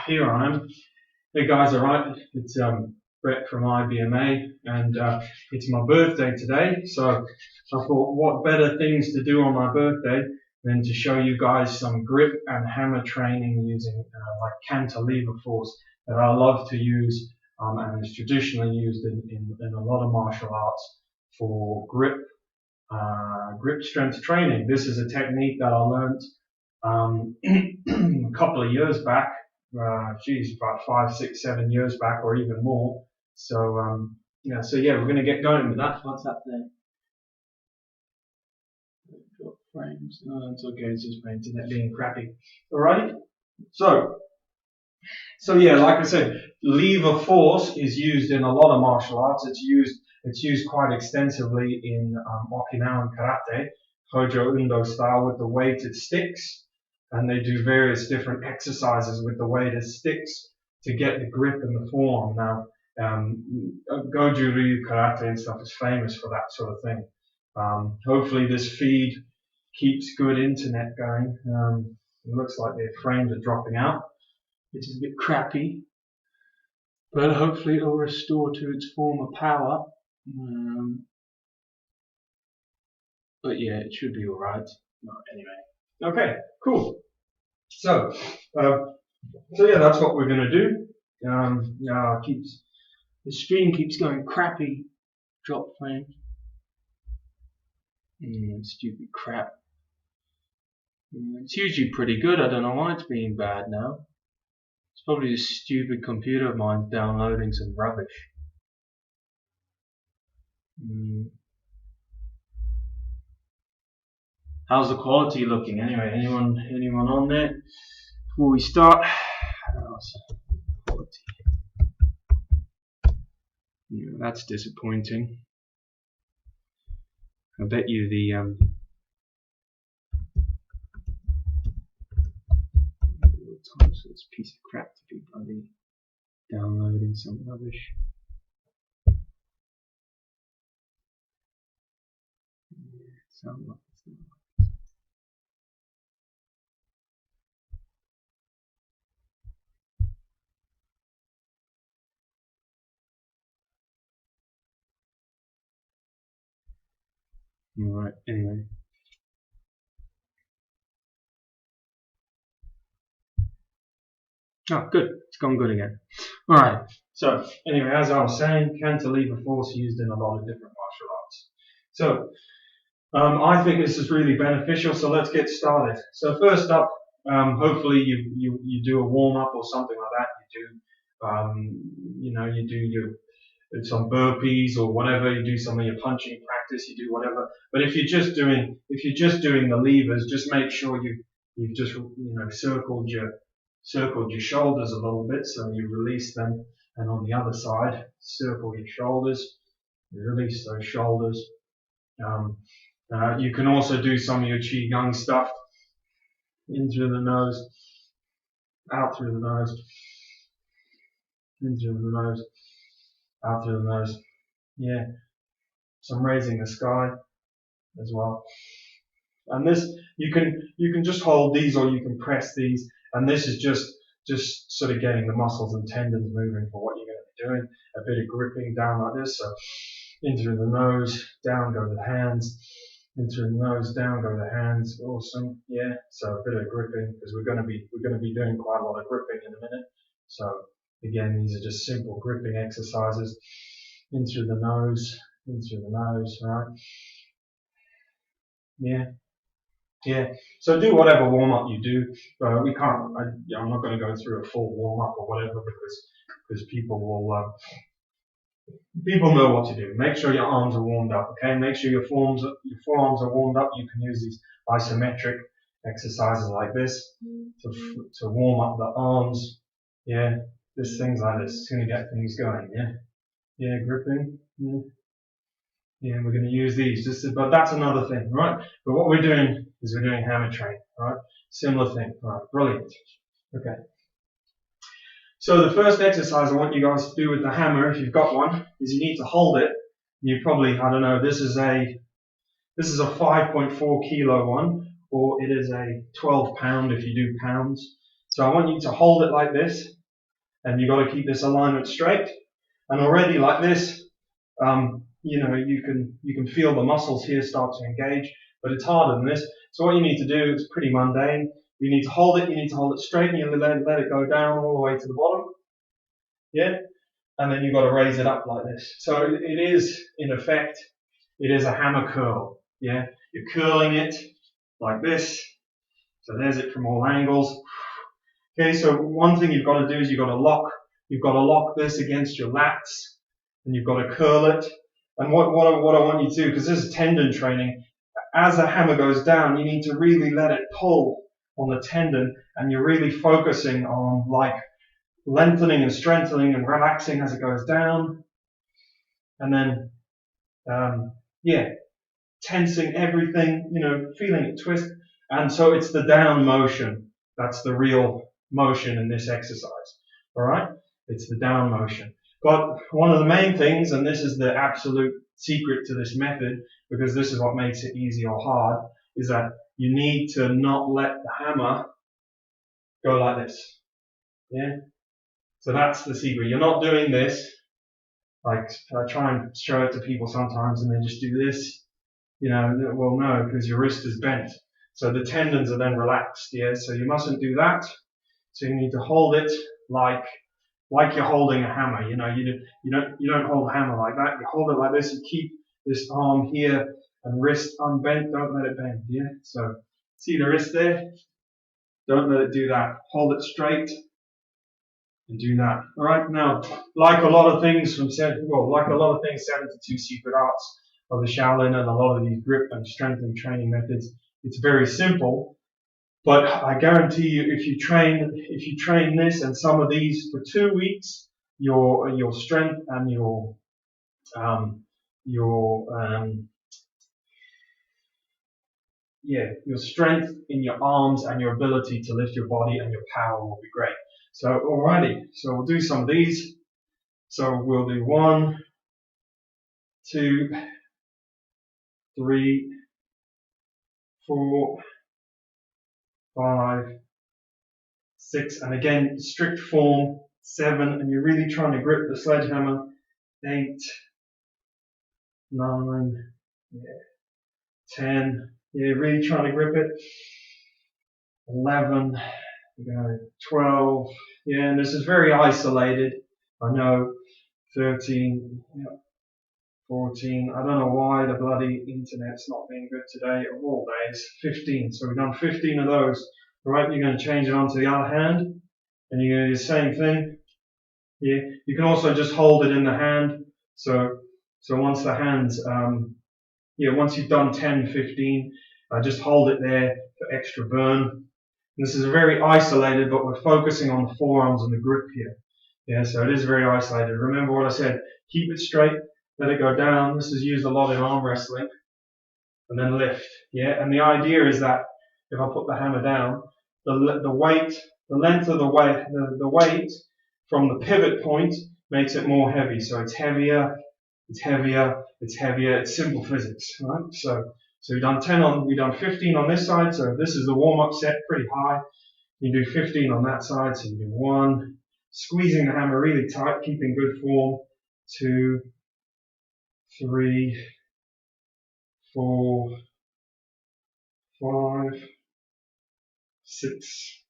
Here I am. Hey guys, alright, it's Brett from IBMA, and it's my birthday today, so I thought what better things to do on my birthday than to show you guys some grip and hammer training using like cantilever force that I love to use, and is traditionally used in a lot of martial arts for grip strength training. This is a technique that I learned a couple of years back, about 5, 6, 7 years back, or even more. So we're going to get going with that. What's that thing? Drop frames. No, it's okay. It's just my internet being crappy. Alrighty. So yeah, like I said, lever force is used in a lot of martial arts. It's used quite extensively in Okinawan karate, Hojo Undo style, with the weighted sticks. And they do various different exercises with the weighted sticks to get the grip and the form. Now, Goju Ryu Karate and stuff is famous for that sort of thing. Hopefully this feed keeps good internet going. It looks like the frames are dropping out, which is a bit crappy, but hopefully it will restore to its former power. But yeah, it should be alright. Anyway. Okay, cool. So yeah, that's what we're going to do. The stream keeps going crappy. Drop frame. Stupid crap. It's usually pretty good. I don't know why it's being bad now. It's probably this stupid computer of mine downloading some rubbish. How's the quality looking anyway? Anyone on there? Before we start, quality. Yeah, that's disappointing. I bet you the times for this piece of crap to be bloody downloading some rubbish. Sound like it's not. Alright, anyway. Oh, good. It's gone good again. Alright, so anyway, as I was saying, cantilever force used in a lot of different martial arts. So, I think this is really beneficial, so let's get started. So first up, hopefully you do a warm-up or something like that. You do some burpees or whatever. You do some of your punching practice. You do whatever. But if you're just doing the levers, just make sure you've just circled your shoulders a little bit, so you release them, and on the other side, circle your shoulders, release those shoulders. You can also do some of your qigong stuff, in through the nose, out through the nose, in through the nose, out through the nose. Yeah, some raising the sky as well. And this, you can just hold these, or you can press these, and this is just sort of getting the muscles and tendons moving for what you're going to be doing. A bit of gripping down like this, so in through the nose, down go the hands, in through the nose, down go the hands. Awesome, yeah. So a bit of gripping, because we're going to be doing quite a lot of gripping in a minute. So again, these are just simple gripping exercises. In through the nose, right? Yeah. So do whatever warm up you do. I'm not going to go through a full warm up or whatever, because people know what to do. Make sure your arms are warmed up. Okay. Make sure your forearms are warmed up. You can use these isometric exercises like this to warm up the arms. Yeah. Just things like this. It's going to get things going. Yeah. Yeah. Gripping. Yeah. Yeah, we're going to use these, but that's another thing, right? But what we're doing is we're doing hammer training, right? Similar thing, right? Brilliant. Okay. So the first exercise I want you guys to do with the hammer, if you've got one, is you need to hold it. You probably, I don't know, this is a 5.4 kilo one, or it is a 12 pound if you do pounds. So I want you to hold it like this, and you've got to keep this alignment straight. And already like this, you can feel the muscles here start to engage, but it's harder than this. So what you need to do is pretty mundane. You need to hold it straight, and you let it go down all the way to the bottom. Yeah? And then you've got to raise it up like this. So it is, in effect, it is a hammer curl. Yeah? You're curling it like this. So there's it from all angles. Okay, so one thing you've got to do is you've got to lock this against your lats, and you've got to curl it. And what I want you to do, because this is tendon training, as the hammer goes down, you need to really let it pull on the tendon, and you're really focusing on like lengthening and strengthening and relaxing as it goes down, and then tensing everything, feeling it twist. And so it's the down motion that's the real motion in this exercise. All right, it's the down motion. But one of the main things, and this is the absolute secret to this method, because this is what makes it easy or hard, is that you need to not let the hammer go like this. Yeah. So that's the secret. You're not doing this. Like I try and show it to people sometimes, and they just do this. Well, no, because your wrist is bent. So the tendons are then relaxed. Yeah. So you mustn't do that. So you need to hold it like you're holding a hammer. You don't hold a hammer like that. You hold it like this. You keep this arm here and wrist unbent. Don't let it bend. Yeah. So see the wrist there? Don't let it do that. Hold it straight and do that. All right. Now, like a lot of things 72 Secret Arts of the Shaolin and a lot of these grip and strength and training methods, it's very simple. But I guarantee you, if you train this and some of these for 2 weeks, your strength and your strength in your arms and your ability to lift your body and your power will be great. So alrighty, so we'll do some of these. So we'll do 1, 2, 3, 4, 5, 6, and again, strict form, 7, and you're really trying to grip the sledgehammer, 8, 9, 10, really trying to grip it, 11, 12, and this is very isolated, I know, 13, 14, I don't know why the bloody internet's not being good today, of all days, 15, so we've done 15 of those. Right, you're going to change it onto the other hand, and you're going to do the same thing. Yeah, you can also just hold it in the hand. So once the hands, once you've done 10, 15, just hold it there for extra burn. And this is very isolated, but we're focusing on the forearms and the grip here. Yeah, so it is very isolated. Remember what I said, keep it straight, let it go down. This is used a lot in arm wrestling. And then lift. Yeah, and the idea is that if I put the hammer down, the weight, the length of the weight from the pivot point makes it more heavy. So it's heavier, it's heavier, it's heavier. It's simple physics, right? So we've done 15 on this side. So this is the warm-up set, pretty high. You do 15 on that side. So you do 1, squeezing the hammer really tight, keeping good form. 2, 3, 4, 5, 6,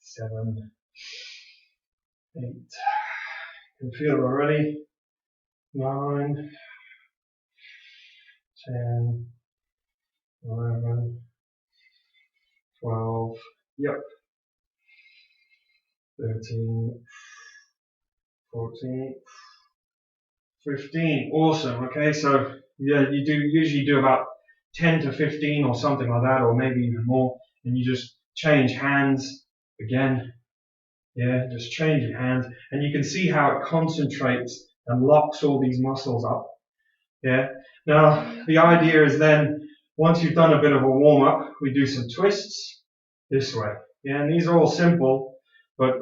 7, 8. You can feel it already. 9, 10, 11, 12. Yep. 13, 14, 15. Awesome. Okay, so you usually do about 10 to 15 or something like that, or maybe even more, and you just change hands again. Yeah, just change your hands, and you can see how it concentrates and locks all these muscles up. Yeah. Now the idea is then once you've done a bit of a warm up, we do some twists this way. Yeah, and these are all simple, but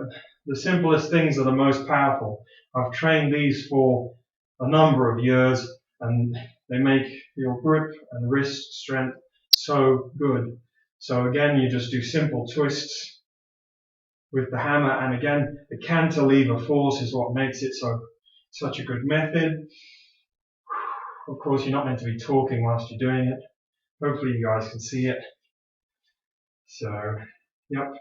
the simplest things are the most powerful. I've trained these for a number of years, and they make your grip and wrist strength so good. So again, you just do simple twists. with the hammer. And again, the cantilever force is what makes it such a good method. Of course, you're not meant to be talking whilst you're doing it. Hopefully you guys can see it. So, yep.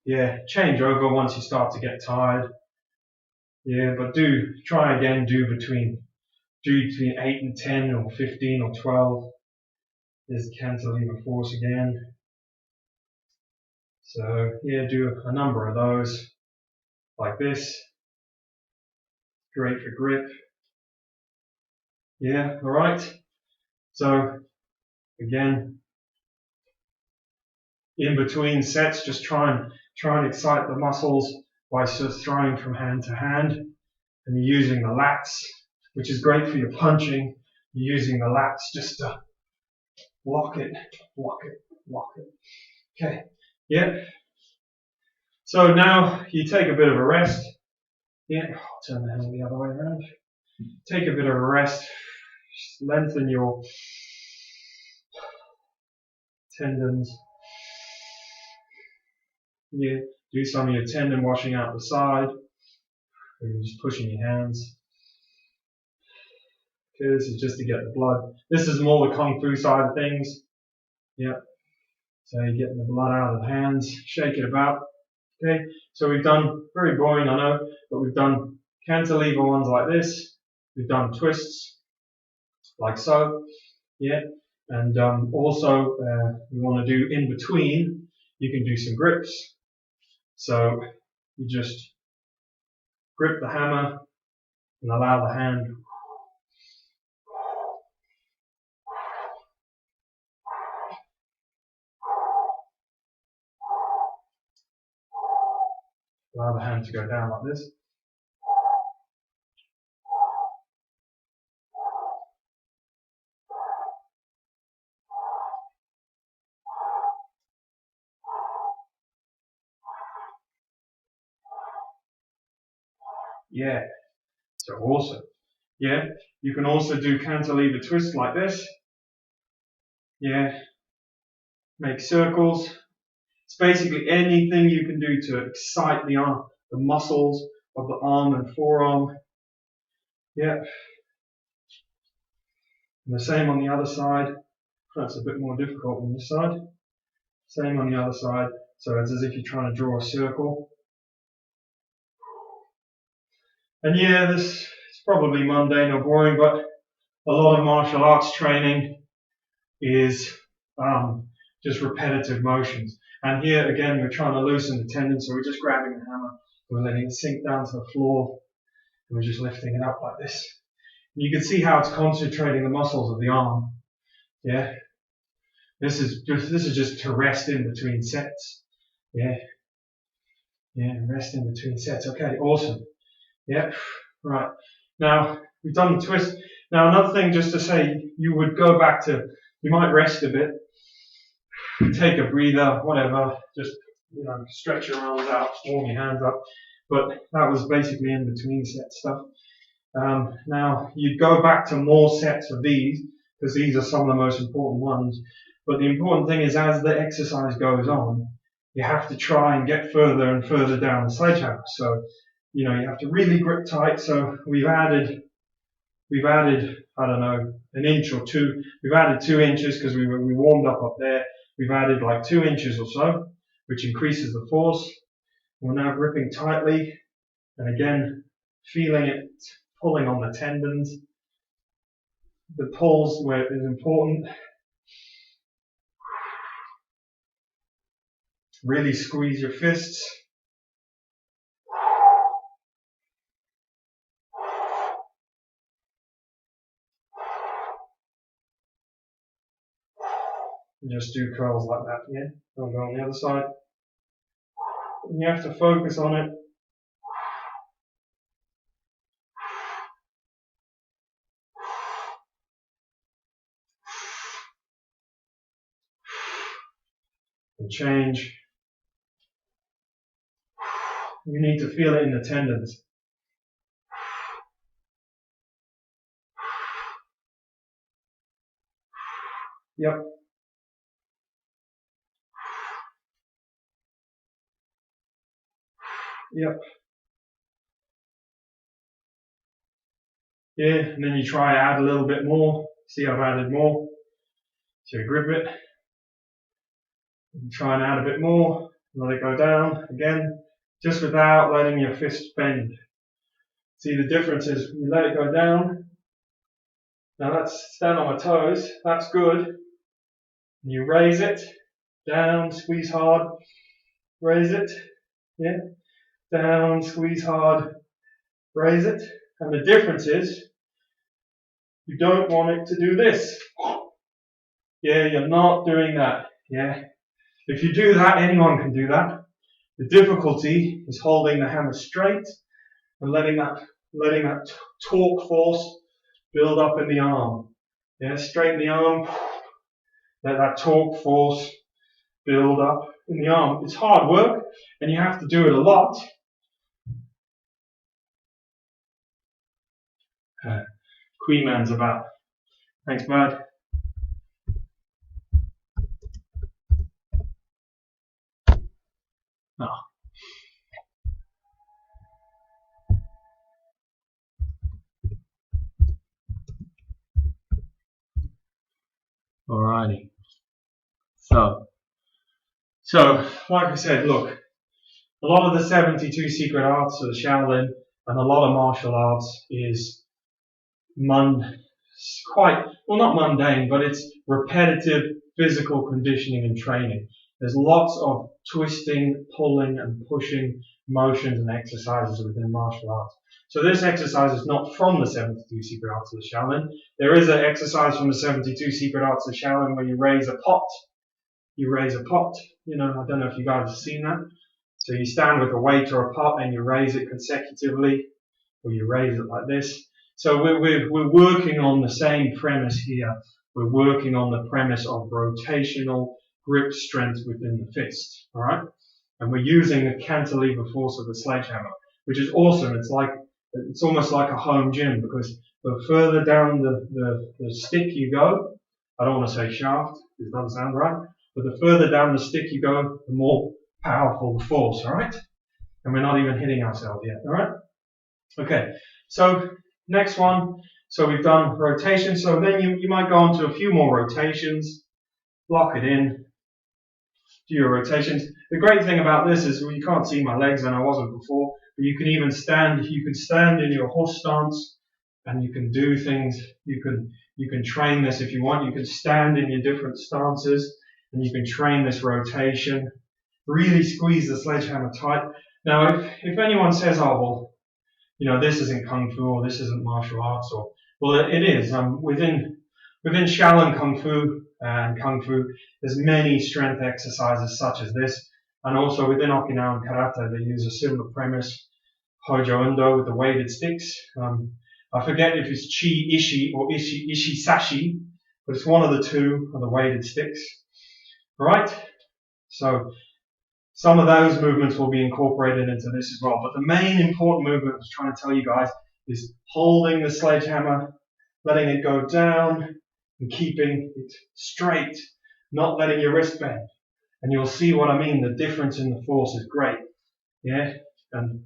Yeah, change over once you start to get tired. Yeah, but try again, do between 8 and 10 or 15 or 12. There's the cantilever force again. So yeah, do a number of those like this. Great for grip. Yeah, all right. So again, in between sets, just try and excite the muscles by just throwing from hand to hand, and you're using the lats, which is great for your punching. You're using the lats just to lock it, lock it, lock it. Okay, yeah. So now you take a bit of a rest. Yeah, I'll turn the hand the other way around. Take a bit of a rest. Lengthen your tendons. Yeah, do some of your tendon washing out the side. And just pushing your hands. Okay, this is just to get the blood. This is more the Kung Fu side of things. Yeah. So you're getting the blood out of the hands. Shake it about. Okay. So we've done, very boring, I know, but we've done cantilever ones like this. We've done twists like so. Yeah. And also, we want to do in between, you can do some grips. So you just grip the hammer and allow the hand to go down like this. Yeah, so awesome. Yeah, you can also do cantilever twists like this. Yeah, make circles. It's basically anything you can do to excite the arm, the muscles of the arm and forearm. Yeah. And the same on the other side. That's a bit more difficult on this side. Same on the other side. So it's as if you're trying to draw a circle. And yeah, this is probably mundane or boring, but a lot of martial arts training is just repetitive motions. And here again, we're trying to loosen the tendon, so we're just grabbing the hammer, we're letting it sink down to the floor, and we're just lifting it up like this. And you can see how it's concentrating the muscles of the arm. Yeah, this is just to rest in between sets. Yeah, rest in between sets. Okay, awesome. Yeah, right. Now we've done the twist. Now another thing, just to say, you would go back to, you might rest a bit, take a breather, whatever, just stretch your arms out, warm your hands up. But that was basically in between set stuff. Now you'd go back to more sets of these, because these are some of the most important ones. But the important thing is, as the exercise goes on, you have to try and get further and further down the sledgehammer. So you have to really grip tight. So we've added, I don't know, an inch or two. We've added 2 inches because we warmed up there. We've added like 2 inches or so, which increases the force. We're now gripping tightly, and again, feeling it pulling on the tendons. The pulls where it is important. Really squeeze your fists. And just do curls like that, yeah? Don't go on the other side. And you have to focus on it. And change. You need to feel it in the tendons. Yep. Yep. Yeah, and then you try add a little bit more. See, I've added more. So you grip it. And try and add a bit more. Let it go down again, just without letting your fist bend. See, the difference is you let it go down. Now let's stand on my toes. That's good. You raise it down, squeeze hard. Raise it. Yeah. Down, squeeze hard. Raise it. And the difference is you don't want it to do this. Yeah, you're not doing that. Yeah. If you do that, anyone can do that. The difficulty is holding the hammer straight and letting that torque force build up in the arm. Yeah, straighten the arm. Let that torque force build up in the arm. It's hard work, and you have to do it a lot. Queen Man's about. Thanks, bud. Oh. Alrighty. So, like I said, look, a lot of the 72 secret arts of the Shaolin and a lot of martial arts is quite, well, not mundane, but it's repetitive physical conditioning and training. There's lots of twisting, pulling, and pushing motions and exercises within martial arts. So this exercise is not from the 72 secret arts of the Shaolin. There is an exercise from the 72 secret arts of the Shaolin where you raise a pot. You raise a pot. You know, I don't know if you guys have seen that. So you stand with a weight or a pot and you raise it consecutively, or you raise it like this. So we're working on the same premise here. We're working on the premise of rotational grip strength within the fist. All right, and we're using the cantilever force of the sledgehammer, which is awesome. It's almost like a home gym because the further down the stick you go, I don't want to say shaft, it doesn't sound right, but the further down the stick you go, the more powerful the force, all right? And we're not even hitting ourselves yet, all right? Okay, so next one. So we've done rotation. So then you might go on to a few more rotations, lock it in, do your rotations. The great thing about this is, well, you can't see my legs and I wasn't before, but you can even stand, you can stand in your horse stance and you can do things, you can train this if you want. You can stand in your different stances and you can train this rotation. Really squeeze the sledgehammer tight. Now, if anyone says, oh, well, you know, this isn't Kung Fu or this isn't martial arts, or, well, it is. Within Shaolin Kung Fu and Kung Fu, there's many strength exercises such as this. And also within Okinawan Karate, they use a similar premise, Hojo Undo with the weighted sticks. I forget if it's Chi Ishi or Ishi Sashi, but it's one of the two of the weighted sticks. Right? So some of those movements will be incorporated into this as well. But the main important movement I was trying to tell you guys is holding the sledgehammer, letting it go down, and keeping it straight, not letting your wrist bend. And you'll see what I mean. The difference in the force is great. Yeah? And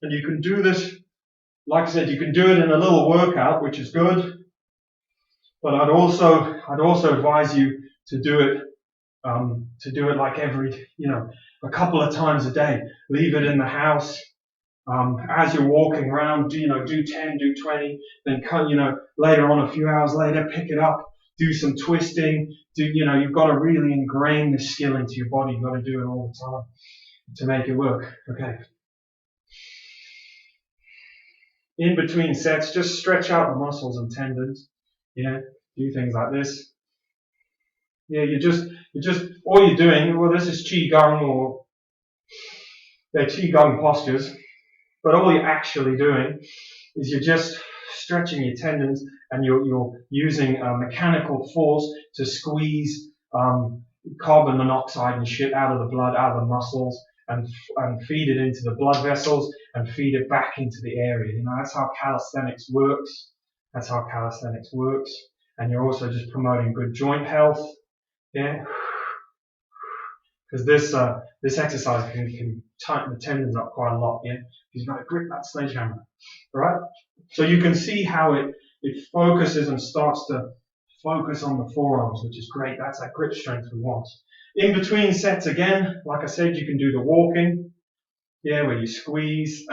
you can do this, like I said, you can do it in a little workout, which is good. But I'd also advise you to do it like every, a couple of times a day. Leave it in the house. As you're walking around, do 10, do 20, then later on, a few hours later, pick it up, do some twisting. You've got to really ingrain this skill into your body. You've got to do it all the time to make it work. Okay. In between sets, just stretch out the muscles and tendons. Do things like this. Yeah, all you're doing, well, this is Qigong, or they're Qigong postures, but all you're actually doing is you're just stretching your tendons and you're using a mechanical force to squeeze carbon monoxide and shit out of the blood, out of the muscles, and feed it into the blood vessels and feed it back into the area. That's how calisthenics works. And you're also just promoting good joint health. Yeah, because this exercise can tighten the tendons up quite a lot, yeah? Because you've got to grip that sledgehammer, right? So you can see how it focuses and starts to focus on the forearms, which is great. That's that grip strength we want. In between sets again, like I said, you can do the walking, yeah, where you squeeze.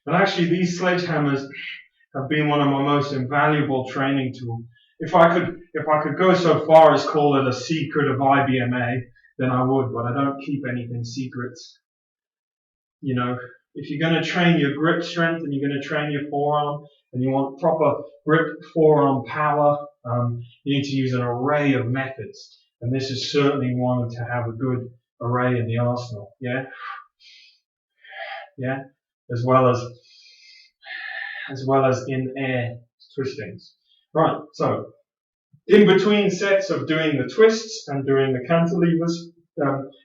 And actually, these sledgehammers have been one of my most invaluable training tools. If I could go so far as call it a secret of IBMA, then I would, but I don't keep anything secrets. You know, if you're going to train your grip strength and you're going to train your forearm and you want proper grip forearm power, you need to use an array of methods. And this is certainly one to have a good array in the arsenal. Yeah, yeah, as well as in air twistings. Right, so in between sets of doing the twists and doing the cantilevers,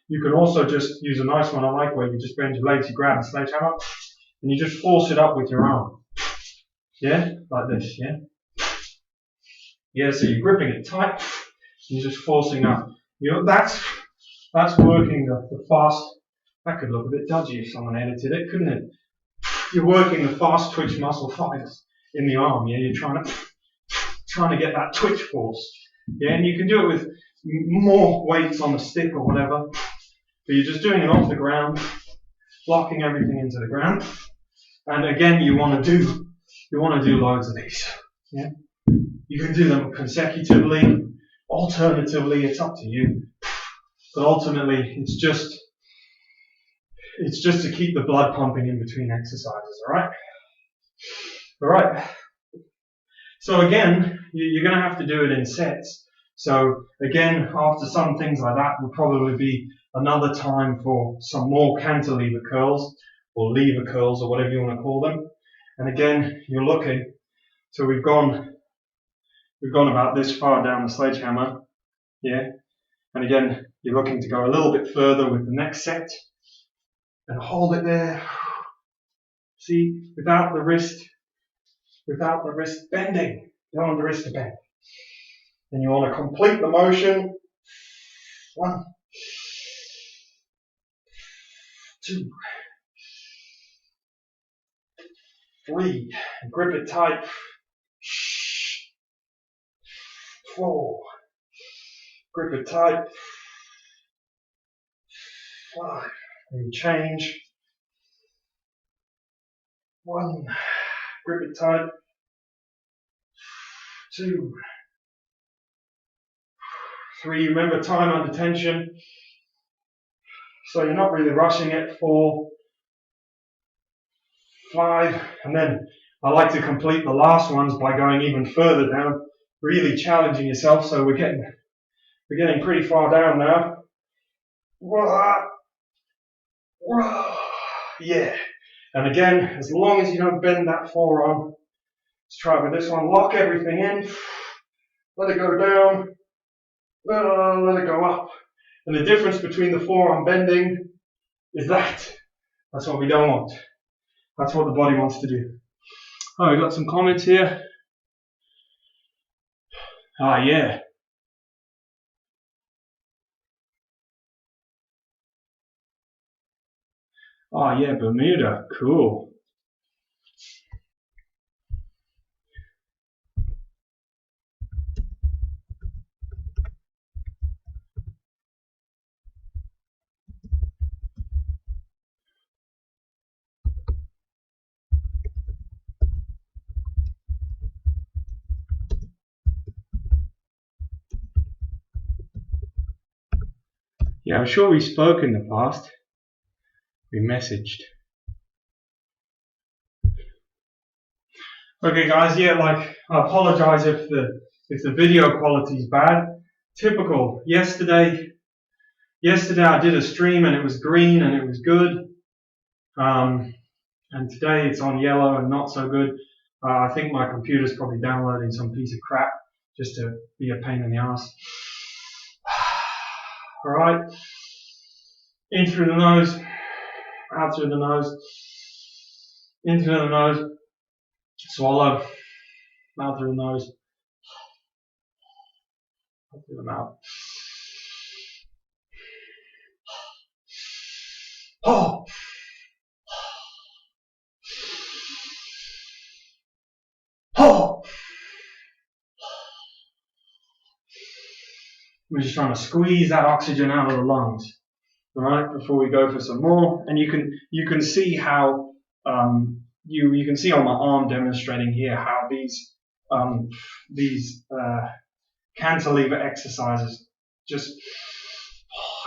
you can also just use a nice one I like where you just bend your legs, you grab the sledgehammer, and you just force it up with your arm. Yeah, like this, yeah? Yeah, so you're gripping it tight, and you're just forcing up. You know, that's working the fast. That could look a bit dodgy if someone edited it, couldn't it? You're working the fast twitch muscle fibers in the arm, yeah? You're trying to get that twitch force. Yeah, and you can do it with more weights on the stick or whatever, but you're just doing it off the ground, locking everything into the ground. And again, you want to do loads of these. Yeah, you can do them consecutively, alternatively. It's up to you, but ultimately, it's just to keep the blood pumping in between exercises. All right. So again, you're going to have to do it in sets. So again, after some things like that, will probably be another time for some more cantilever curls or lever curls or whatever you want to call them. And again, you're looking. So we've gone about this far down the sledgehammer, yeah. And again, you're looking to go a little bit further with the next set and hold it there. See, without the wrist bending. You don't want the wrist to bend. And you want to complete the motion. 1, 2, 3. And grip it tight. 4. Grip it tight. 5. And you change. 1. Grip it tight. 2. 3. Remember time under tension. So you're not really rushing it. 4. 5. And then I like to complete the last ones by going even further down, really challenging yourself. So we're getting pretty far down now. Yeah. And again, as long as you don't bend that forearm, let's try it with this one. Lock everything in. Let it go down. Let it go up. And the difference between the forearm bending is that. That's what we don't want. That's what the body wants to do. Oh, we got some comments here. Ah, yeah. Oh, yeah, Bermuda. Cool. Yeah, I'm sure we spoke in the past. We messaged. Okay, guys. Yeah, I apologize if the video quality is bad. Typical. Yesterday I did a stream and it was green and it was good. And today it's on yellow and not so good. I think my computer's probably downloading some piece of crap just to be a pain in the ass. All right. In through the nose, out through the nose, in through the nose, swallow, Out through the nose, out through the mouth. Oh. Oh. We're just trying to squeeze that oxygen out of the lungs. All right, before we go for some more, and you can see how you can see on my arm demonstrating here how these cantilever exercises just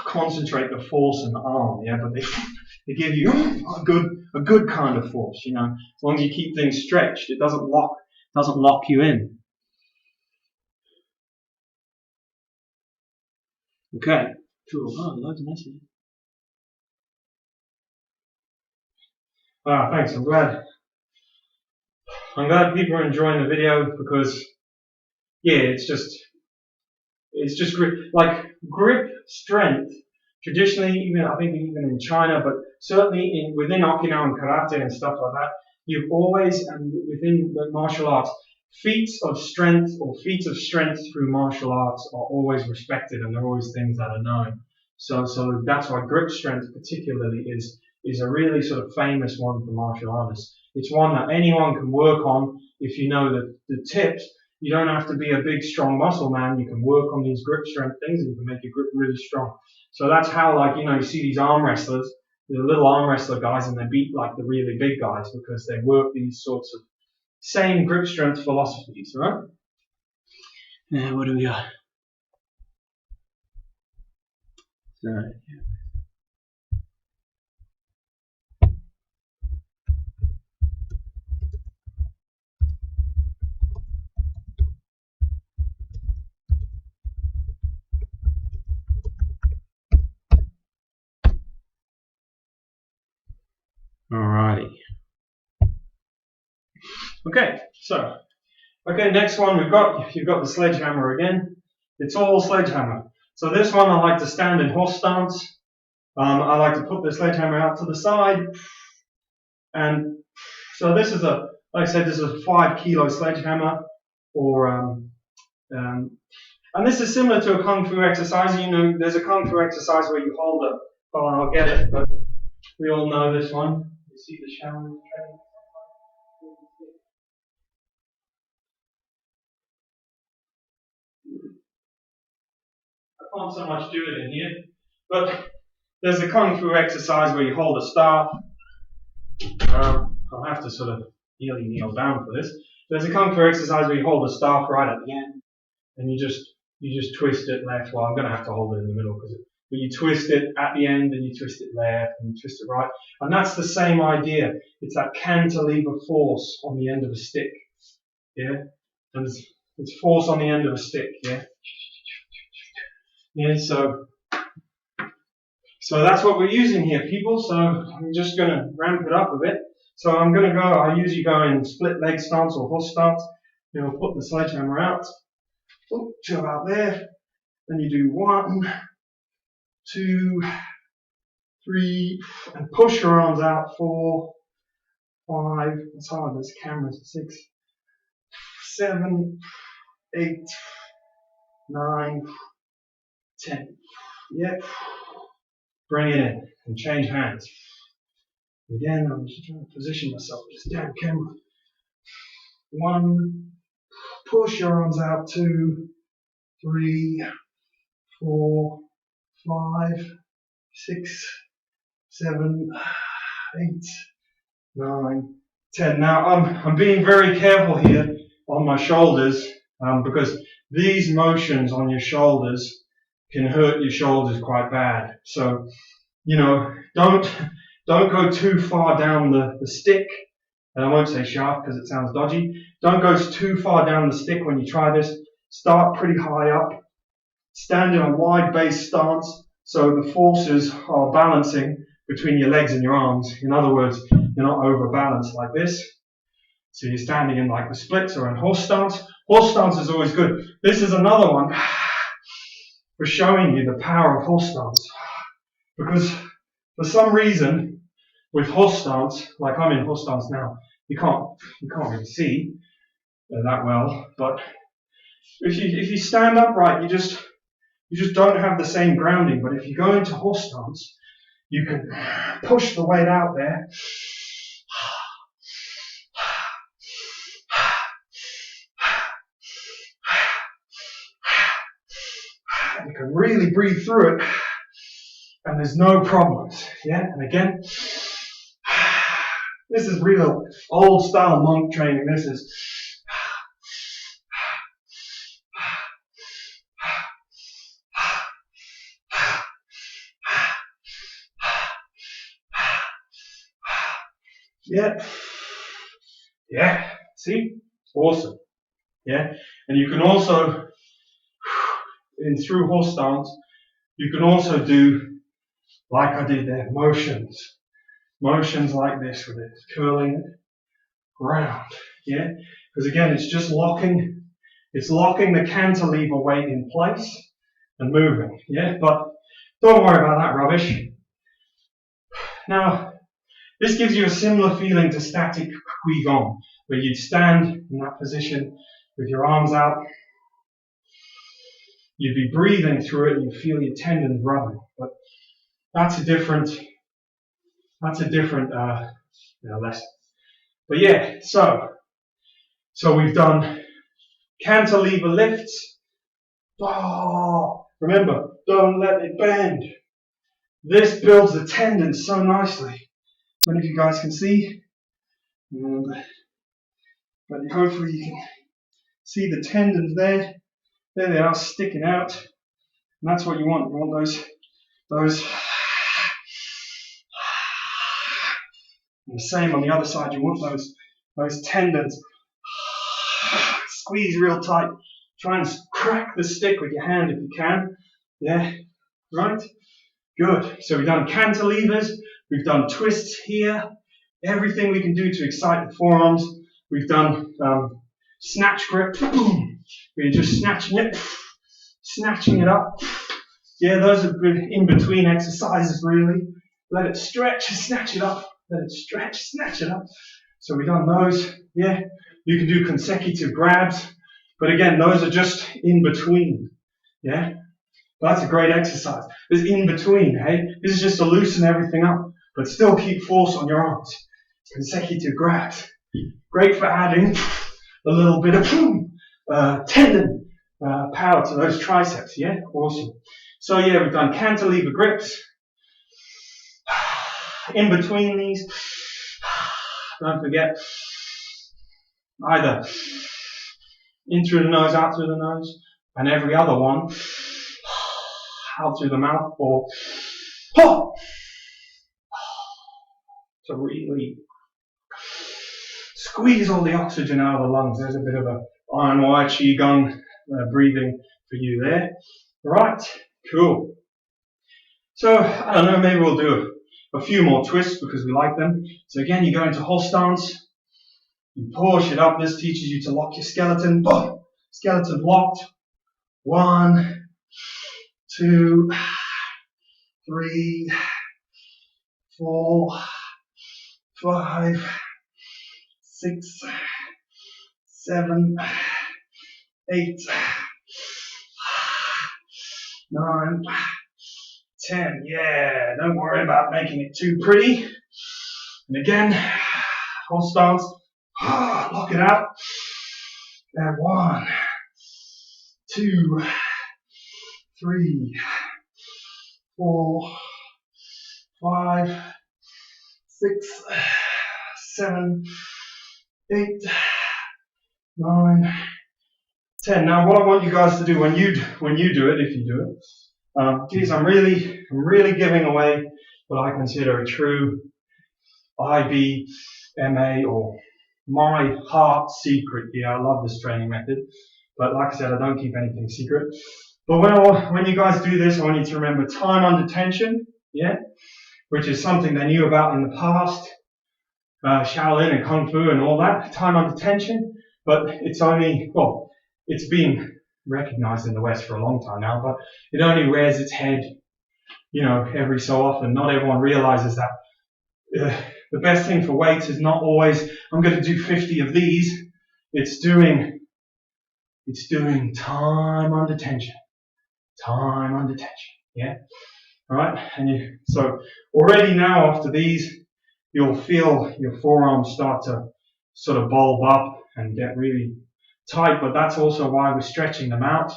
concentrate the force in the arm, yeah, but they give you a good kind of force, you know. As long as you keep things stretched, it doesn't lock you in. Okay, cool. Oh, loads of messages. Wow, thanks. I'm glad people are enjoying the video because yeah, it's just grip strength. Traditionally, even I think even in China, but certainly within Okinawan karate and stuff like that, you've always, and within the martial arts, feats of strength through martial arts are always respected, and they're always things that are known. So that's why grip strength particularly is a really sort of famous one for martial artists. It's one that anyone can work on if you know the tips. You don't have to be a big, strong muscle man. You can work on these grip strength things and you can make your grip really strong. So that's how, like, you know, you see these arm wrestlers, the little arm wrestler guys, and they beat like the really big guys because they work these sorts of same grip strength philosophies, right? Yeah, what do we got? Right. Alrighty. Okay, so next one you've got the sledgehammer again. It's all sledgehammer. So this one I like to stand in horse stance. I like to put the sledgehammer out to the side, and so this is like I said, this is a 5 kilo sledgehammer, and this is similar to a kung fu exercise. You know, there's a kung fu exercise where you hold it. Oh, I'll get it, but we all know this one. You see the Shaolin training. I can't so much do it in here, but there's a kung fu exercise where you hold a staff. I'll have to sort of kneel down for this. There's a kung fu exercise where you hold a staff right at the end, and you just twist it left. Well, I'm going to have to hold it in the middle but you twist it at the end, and you twist it left, and you twist it right, and that's the same idea. It's that cantilever force on the end of a stick, yeah, and it's force on the end of a stick, yeah, yeah. So that's what we're using here, people. So I'm just going to ramp it up a bit. So I'm going to go. I usually go in split leg stance or horse stance. You know, put the sledgehammer out to about there. Then you do 1, 2, 3, and push your arms out. 4, 5. It's hard. There's cameras. 6, 7, 8, 9, 10. Yep. Bring it in and change hands. Again, I'm just trying to position myself with this damn camera. 1, push your arms out. 2, 3, 4, 5, 6, 7, 8, 9, 10. Now I'm being very careful here on my shoulders because these motions on your shoulders can hurt your shoulders quite bad. So, you know, don't go too far down the stick. And I won't say shaft because it sounds dodgy. Don't go too far down the stick when you try this. Start pretty high up. Stand in a wide base stance so the forces are balancing between your legs and your arms. In other words, you're not overbalanced like this. So you're standing in like the splits or in horse stance. Horse stance is always good. This is another one for showing you the power of horse stance. Because for some reason, with horse stance, like I'm in horse stance now, you can't really see, that well. But if you stand upright, you just don't have the same grounding. But if you go into horse stance, you can push the weight out there. You can really breathe through it, and there's no problems. Yeah, and again, this is real old style monk training. This is yeah. See, awesome. Yeah, and you can also, through horse stance, you can also do like I did there, motions like this with it, curling it round. Yeah, because again, it's just locking the cantilever weight in place and moving. Yeah, but don't worry about that rubbish. Now, this gives you a similar feeling to static Qigong, where you'd stand in that position with your arms out. You'd be breathing through it and you feel your tendons rubbing. But that's a different lesson. But yeah, so we've done cantilever lifts. Oh, remember, don't let it bend. This builds the tendons so nicely. I don't know if you guys can see, but hopefully you can see the tendons there. There they are, sticking out. And that's what you want. You want those. And the same on the other side. You want those tendons. Squeeze real tight. Try and crack the stick with your hand if you can. Yeah, right? Good. So we've done cantilevers. We've done twists here. Everything we can do to excite the forearms. We've done snatch grip. Boom. We're just snatching it up. Yeah, those are good in-between exercises, really. Let it stretch, snatch it up. Let it stretch, snatch it up. So we've done those. Yeah, you can do consecutive grabs. But again, those are just in between. Yeah, that's a great exercise. There's in between, hey? This is just to loosen everything up, but still keep force on your arms. Consecutive grabs. Great for adding a little bit of tendon power to those triceps. Yeah, awesome. So yeah, we've done cantilever grips. In between these, don't forget, either in through the nose, out through the nose, and every other one out through the mouth, or to really squeeze all the oxygen out of the lungs. There's a bit of a iron wire qigong breathing for you there. Right, cool. So, I don't know, maybe we'll do a few more twists because we like them. So again, you go into horse stance, you push it up. This teaches you to lock your skeleton. Skeleton locked. 1, 2, 3, 4, 5, 6, 7, 8, 9, 10. Yeah, don't worry about making it too pretty. And again, horse stance. Lock it out. And 1, 2, 3, 4, 5, 6, 7, 8, 9, 10. Now, what I want you guys to do when you do it, if you do it, geez, I'm really giving away what I consider a true IBMA or my heart secret. Yeah, I love this training method, but like I said, I don't keep anything secret. But when you guys do this, I want you to remember time under tension, yeah, which is something they knew about in the past, Shaolin and Kung Fu and all that, time under tension, but it's been recognized in the West for a long time now, but it only rears its head, every so often. Not everyone realizes that the best thing for weights is not always, I'm going to do 50 of these. it's doing time under tension, yeah. All right, and so already now after these, you'll feel your forearms start to sort of bulb up and get really tight, but that's also why we're stretching them out.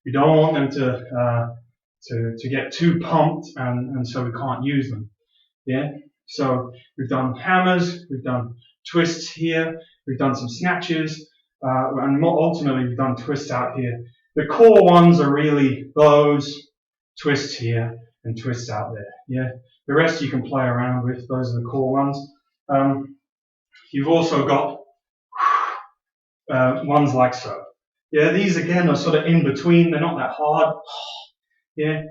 We don't want them to get too pumped, and so we can't use them. Yeah. So we've done hammers, we've done twists here, we've done some snatches, and more ultimately we've done twists out here. The core ones are really those twists here and twists out there. Yeah. The rest you can play around with. Those are the core ones. You've also got ones like so. Yeah, these again are sort of in between. They're not that hard. Yeah.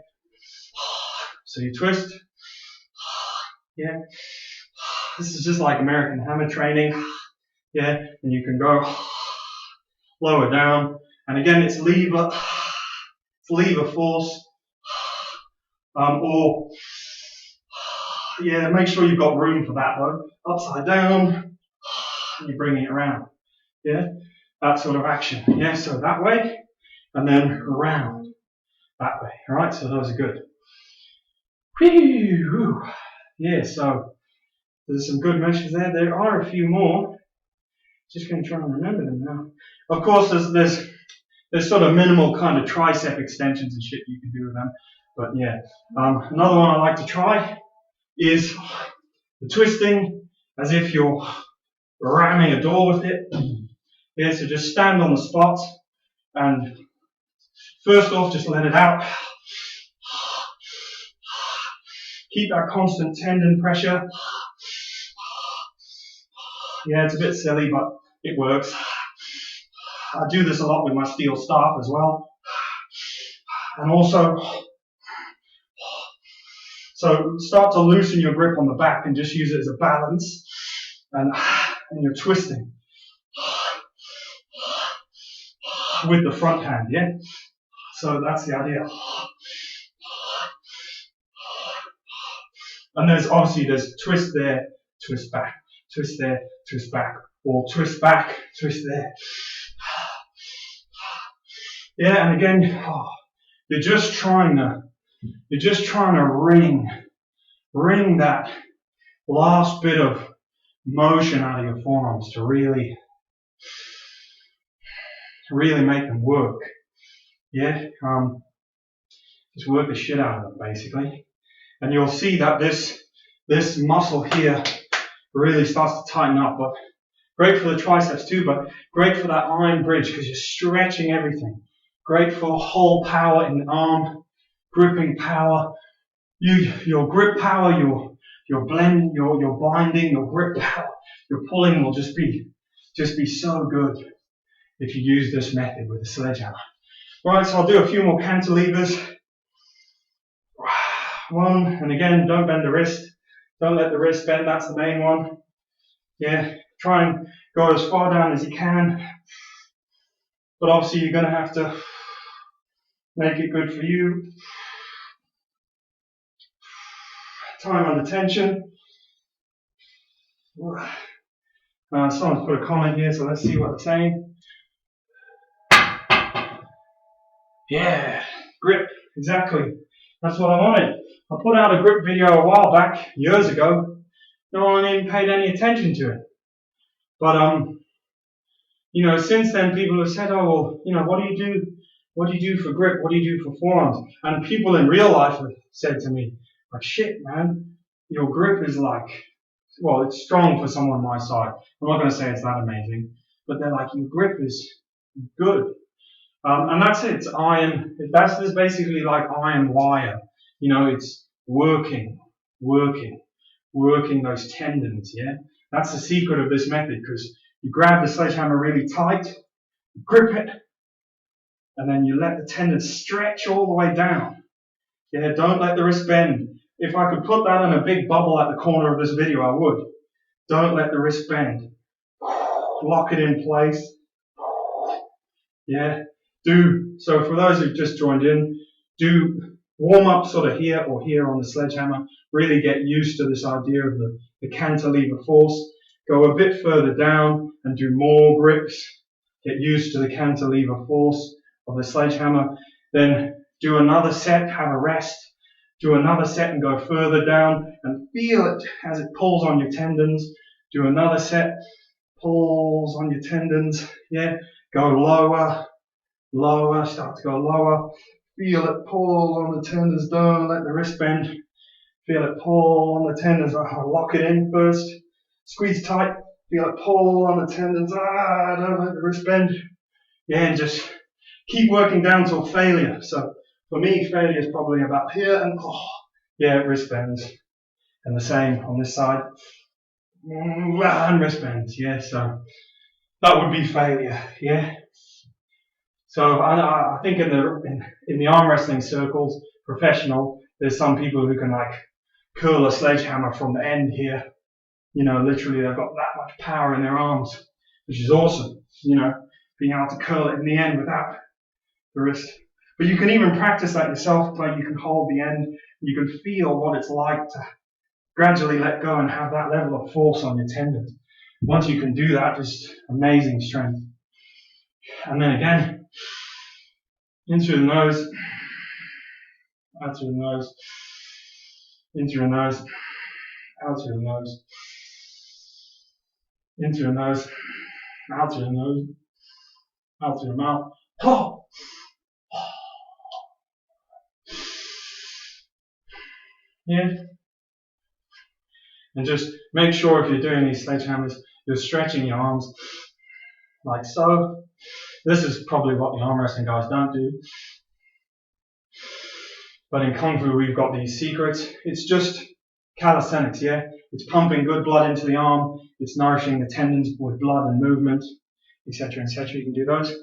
So you twist. Yeah. This is just like American hammer training. Yeah. And you can go lower down. And again, it's lever force. Or yeah, make sure you've got room for that though. Upside down. And you're bringing it around. Yeah. That sort of action. Yeah. So that way. And then around that way. All right. So those are good. Whew. Yeah. So there's some good measures there. There are a few more. Just going to try and remember them now. Of course, there's sort of minimal kind of tricep extensions and shit you can do with them. But yeah. Another one I like to try is the twisting as if you're ramming a door with it. Yeah. So just stand on the spot and first off, just let it out. Keep that constant tendon pressure. Yeah, it's a bit silly, but it works. I do this a lot with my steel staff as well. And also, so start to loosen your grip on the back and just use it as a balance. And you're twisting with the front hand, yeah? So that's the idea. And there's twist there, twist back, twist there, twist back, or twist back, twist there. Yeah, and again, you're just trying to wring that last bit of motion out of your forearms to really make them work. Yeah, just work the shit out of them basically, and you'll see that this muscle here really starts to tighten up. But great for the triceps too, but great for that iron bridge because you're stretching everything. Great for whole power in the arm, gripping power, your grip power, your blend, your binding, your grip power, your pulling will just be so good if you use this method with the sledgehammer. Right, so I'll do a few more cantilevers. One, and again, don't bend the wrist. Don't let the wrist bend, that's the main one. Yeah, try and go as far down as you can. But obviously you're going to have to make it good for you. Time under tension. Someone's put a comment here, so let's see what they're saying. Yeah, grip, exactly. That's what I wanted. I put out a grip video a while back, years ago. No one even paid any attention to it. But since then people have said, oh well, what do you do? What do you do for grip? What do you do for forearms? And people in real life have said to me, like, shit, man, your grip is like, well, it's strong for someone my size. I'm not going to say it's that amazing, but they're like, your grip is good. And that's it. It's iron. That's basically like iron wire. It's working those tendons. Yeah, that's the secret of this method, because you grab the sledgehammer really tight, you grip it, and then you let the tendons stretch all the way down. Yeah, don't let the wrist bend. If I could put that in a big bubble at the corner of this video, I would. Don't let the wrist bend. Lock it in place. Yeah. So for those who've just joined in, do warm up sort of here or here on the sledgehammer. Really get used to this idea of the cantilever force. Go a bit further down and do more grips. get used to the cantilever force of the sledgehammer. Then do another set, have a rest, do another set and go further down and feel it as it pulls on your tendons. Do another set, pulls on your tendons, yeah, go lower, lower, start to go lower, feel it pull on the tendons, don't let the wrist bend, feel it pull on the tendons, lock it in first, squeeze tight, feel it pull on the tendons, don't let the wrist bend, yeah, and just keep working down till failure. So for me, failure is probably about here, and wrist bends, and the same on this side, and wrist bends, yeah, so that would be failure, yeah. So I think in the arm wrestling circles, professional, there's some people who can like curl a sledgehammer from the end here. You know, literally they've got that much power in their arms, which is awesome. You know, being able to curl it in the end without the wrist. But you can even practice that yourself. Like you can hold the end, you can feel what it's like to gradually let go and have that level of force on your tendons. Once you can do that, just amazing strength. And then again, in through the nose, out through the nose, in through the nose, out through the nose, in through the nose, out through the nose, out through the mouth. Oh. Yeah. And just make sure if you're doing these sledgehammers, you're stretching your arms like so. This is probably what the arm wrestling guys don't do. But in Kung Fu, we've got these secrets. It's just calisthenics, yeah? It's pumping good blood into the arm. It's nourishing the tendons with blood and movement, etc., etc. You can do those.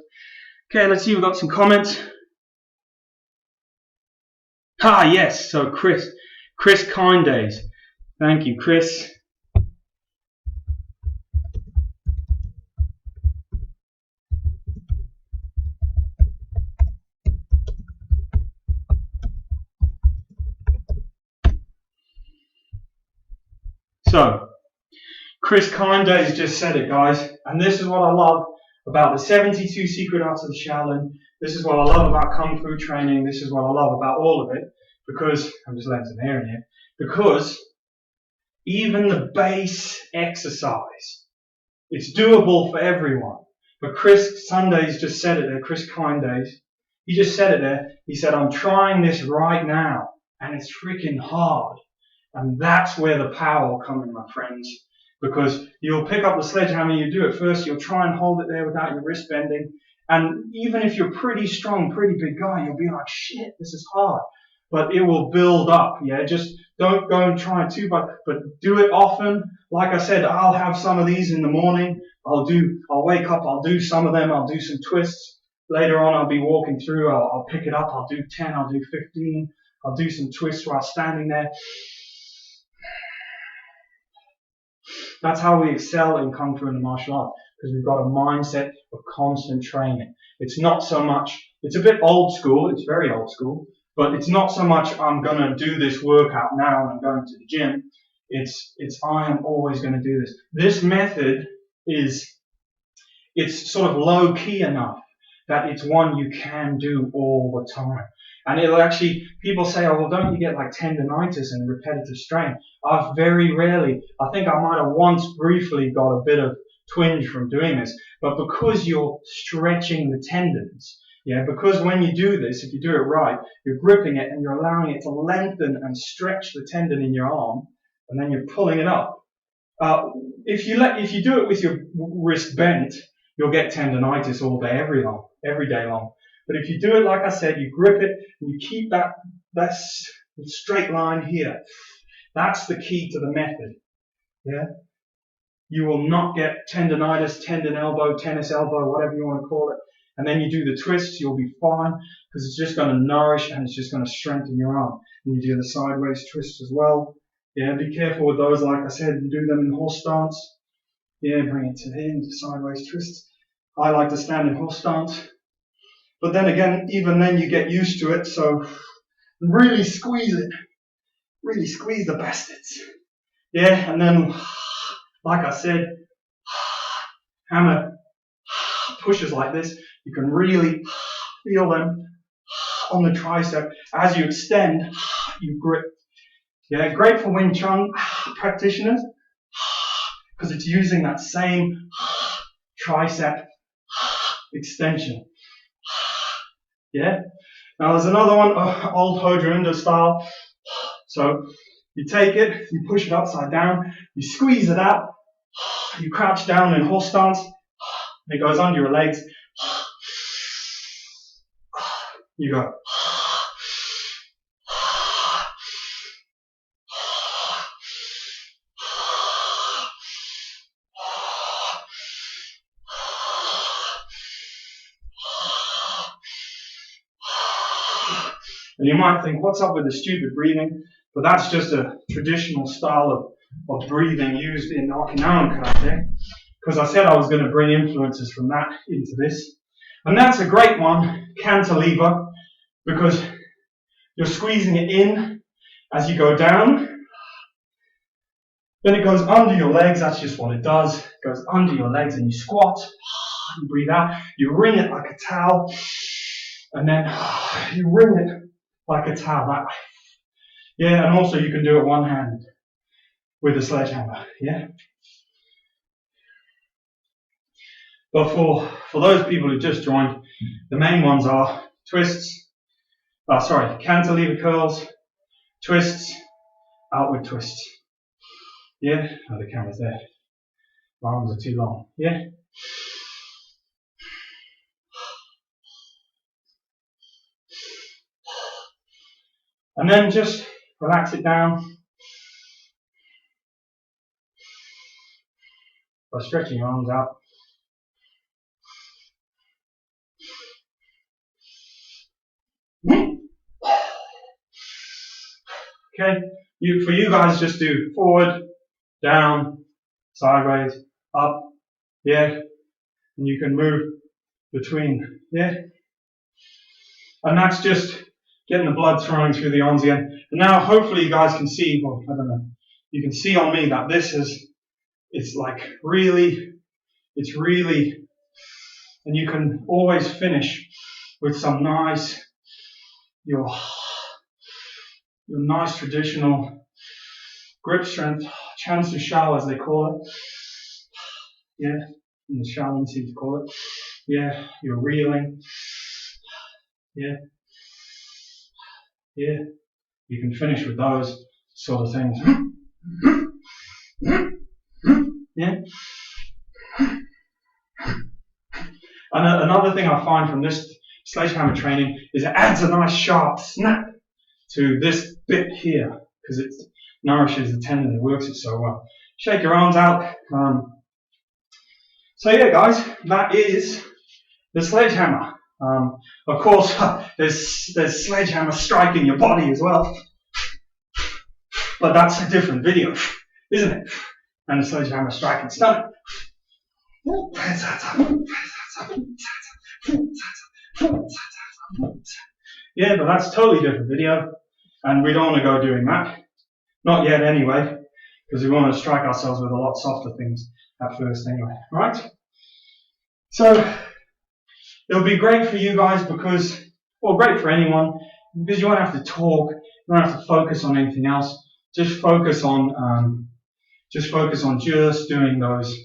Okay, let's see. We've got some comments. Yes. So Chris Kind Days. Thank you, Chris. So, Chris Kind Days just said it, guys. And this is what I love about the 72 Secret Arts of the Shaolin. This is what I love about Kung Fu training. This is what I love about all of it. Because, I'm just letting some air in here. Because even the base exercise, it's doable for everyone. But Chris Sundays just said it there, Chris Kind Days. He just said it there. He said, I'm trying this right now. And it's freaking hard. And that's where the power will come in, my friends. Because you'll pick up the sledgehammer, you do it first, you'll try and hold it there without your wrist bending. And even if you're pretty strong, pretty big guy, you'll be like, shit, this is hard. But it will build up, yeah? Just don't go and try too much, but do it often. Like I said, I'll have some of these in the morning. I'll wake up, I'll do some of them, I'll do some twists. Later on, I'll be walking through, I'll pick it up, I'll do 10, I'll do 15. I'll do some twists while standing there. That's how we excel in Kung Fu and the martial arts, because we've got a mindset of constant training. It's not so much, it's a bit old school, it's very old school, but it's not so much I'm going to do this workout now and I'm going to the gym. It's I am always going to do this. This method it's sort of low key enough that it's one you can do all the time. And it'll actually, people say, oh, well, don't you get like tendonitis and repetitive strain? I've very rarely, I think I might have once briefly got a bit of twinge from doing this, but because you're stretching the tendons, yeah, because when you do this, if you do it right, you're gripping it and you're allowing it to lengthen and stretch the tendon in your arm, and then you're pulling it up. If you do it with your wrist bent, you'll get tendonitis all day, every day long. But if you do it like I said, you grip it and you keep that straight line here. That's the key to the method. Yeah, you will not get tendonitis, tendon elbow, tennis elbow, whatever you want to call it. And then you do the twists, you'll be fine because it's just going to nourish and it's just going to strengthen your arm. And you do the sideways twists as well. Yeah, be careful with those. Like I said, you do them in horse stance. Yeah, bring it to the end, sideways twists. I like to stand in horse stance. But then again, even then you get used to it, so really squeeze it. Really squeeze the bastards. Yeah, and then, like I said, hammer, pushes like this, you can really feel them on the tricep. As you extend, you grip. Yeah, great for Wing Chun practitioners because it's using that same tricep extension. Yeah. Now there's another one, old Hodrunda style. So you take it, you push it upside down, you squeeze it out, you crouch down in horse stance, it goes under your legs. You go. And you might think, what's up with the stupid breathing? But that's just a traditional style of breathing used in Okinawan karate. Because I said I was going to bring influences from that into this. And that's a great one, cantilever, because you're squeezing it in as you go down. Then it goes under your legs, that's just what it does. It goes under your legs and you squat, you breathe out, you wring it like a towel, and then you wring it like a towel that way. Yeah, and also you can do it one-handed with a sledgehammer, yeah? But for those people who just joined, the main ones are twists, cantilever curls, twists, outward twists. Yeah, oh, the camera's there. My arms are too long, yeah? And then just relax it down by stretching your arms out. Okay, for you guys, just do forward, down, sideways, up, yeah, and you can move between, yeah. And that's just getting the blood flowing through the arms again. And now hopefully you guys can see, well, I don't know, you can see on me that this is, it's really, and you can always finish with some nice, your nice traditional grip strength, chance to shao as they call it. Yeah, and the shaman seems to call it. Yeah, you're reeling. Yeah. Yeah. You can finish with those sort of things. Yeah. And another thing I find from this sledgehammer training is it adds a nice sharp snap to this bit here because it nourishes the tendon and works it so well. Shake your arms out. So yeah, guys, that is the sledgehammer. Of course, there's sledgehammer striking your body as well, but that's a different video, isn't it? And the sledgehammer striking stomach. Yeah, but that's a totally different video, and we don't want to go doing that. Not yet, anyway, because we want to strike ourselves with a lot softer things at first, anyway. Right? So it'll be great for you guys because, well, great for anyone because you won't have to talk, you won't have to focus on anything else. Just focus on just doing those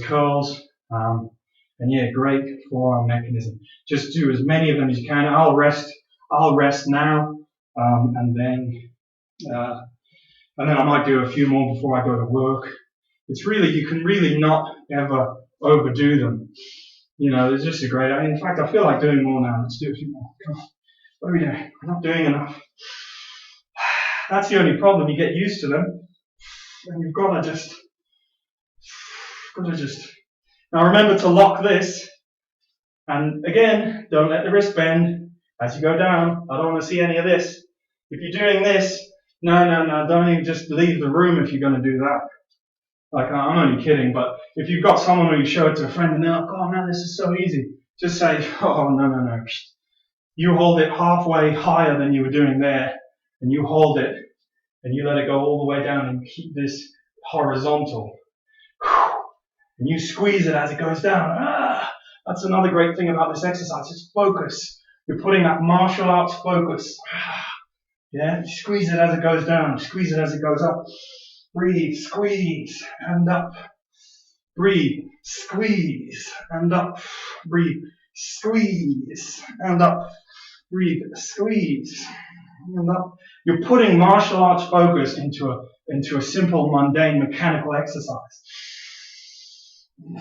curls. And yeah, great forearm mechanism. Just do as many of them as you can. I'll rest now, and then I might do a few more before I go to work. It's really, you can really not ever overdo them. You know, it's just a great, in fact, I feel like doing more now. Let's do a few more. Come on. What are we doing? We're not doing enough. That's the only problem. You get used to them, and you've got to just. Now remember to lock this, and again, don't let the wrist bend as you go down. I don't want to see any of this. If you're doing this, no, don't even just leave the room if you're going to do that. Like, I'm only kidding, but if you've got someone where you show it to a friend and they're like, oh man, this is so easy, just say, oh, no. You hold it halfway higher than you were doing there, and you hold it, and you let it go all the way down and keep this horizontal. And you squeeze it as it goes down. That's another great thing about this exercise. It's focus. You're putting that martial arts focus. Yeah, squeeze it as it goes down. Squeeze it as it goes up. Breathe, squeeze, and up. Breathe, squeeze, and up. Breathe, squeeze, and up. Breathe, squeeze, and up. You're putting martial arts focus into a simple, mundane, mechanical exercise.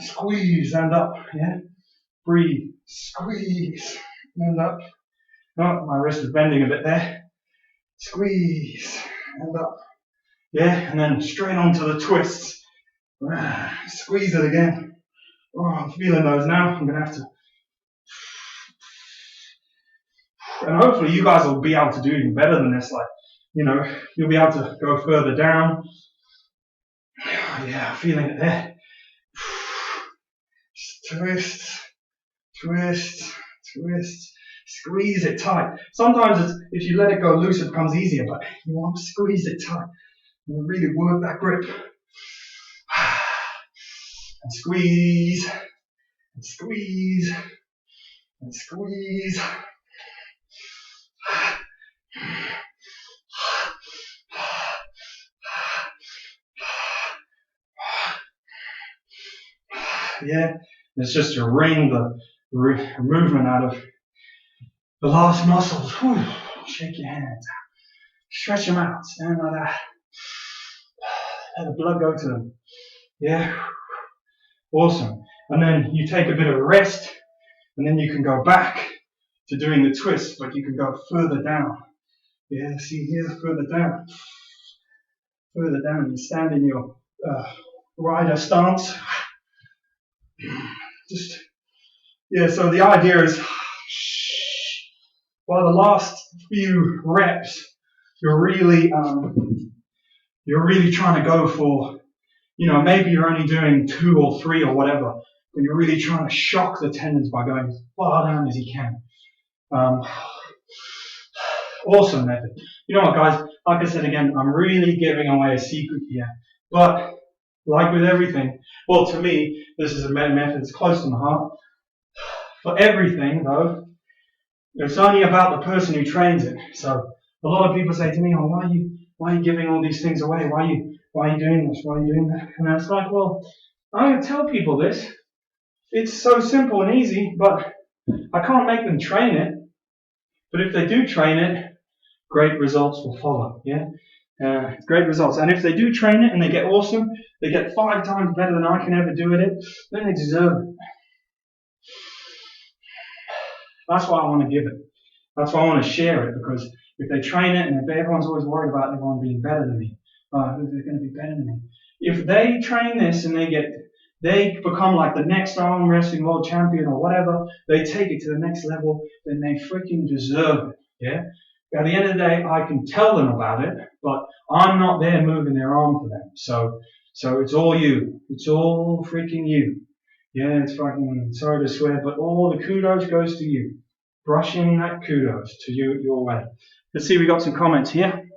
Squeeze and up, yeah? Breathe, squeeze, and up. Oh, my wrist is bending a bit there. Squeeze, and up. Yeah, and then straight onto the twists. Squeeze it again. Oh, I'm feeling those now. I'm going to have to. And hopefully you guys will be able to do even better than this. Like, you know, you'll be able to go further down. Yeah, feeling it there. Twist, twist, twist. Squeeze it tight. Sometimes if you let it go loose, it becomes easier, but you want to squeeze it tight. You really work that grip. And squeeze, and squeeze, and squeeze. Yeah, it's just to wring the movement out of the last muscles. Whew. Shake your hands out. Stretch them out. Stand like that. Let the blood go to them. Yeah. Awesome. And then you take a bit of a rest, and then you can go back to doing the twist, but you can go further down. Yeah, see here, further down. Further down. You stand in your rider stance. Just, yeah, so the idea is by the last few reps, you're really trying to go for, you know, maybe you're only doing 2 or 3 or whatever, but you're really trying to shock the tendons by going as far down as you can. Awesome method. You know what, guys? Like I said again, I'm really giving away a secret here. But like with everything, well, to me, this is a method that's close to my heart. For everything, though, it's only about the person who trains it. So a lot of people say to me, "Oh, why are you giving all these things away? Why are you doing this? Why are you doing that?" And it's like, well, I don't tell people this. It's so simple and easy, but I can't make them train it. But if they do train it, great results will follow. Yeah, great results. And if they do train it and they get awesome, they get 5 times better than I can ever do at it, then they deserve it. That's why I want to give it. That's why I want to share it, because if they train it, and if everyone's always worried about everyone being better than me, they're going to be better than me. If they train this and they become like the next arm wrestling world champion or whatever, they take it to the next level, then they freaking deserve it. Yeah. At the end of the day, I can tell them about it, but I'm not there moving their arm for them. So it's all you. It's all freaking you. Yeah, it's fucking, sorry to swear, but all the kudos goes to you. Brushing that kudos to you, your way. Let's see, we got some comments here.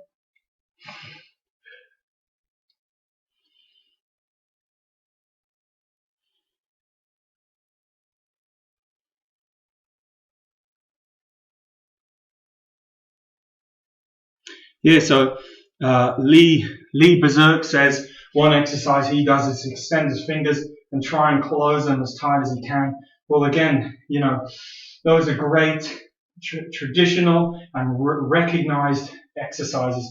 Yeah, so Lee Berserk says one exercise he does is extend his fingers and try and close them as tight as he can. Well, again, you know, those are great traditional and recognized exercises.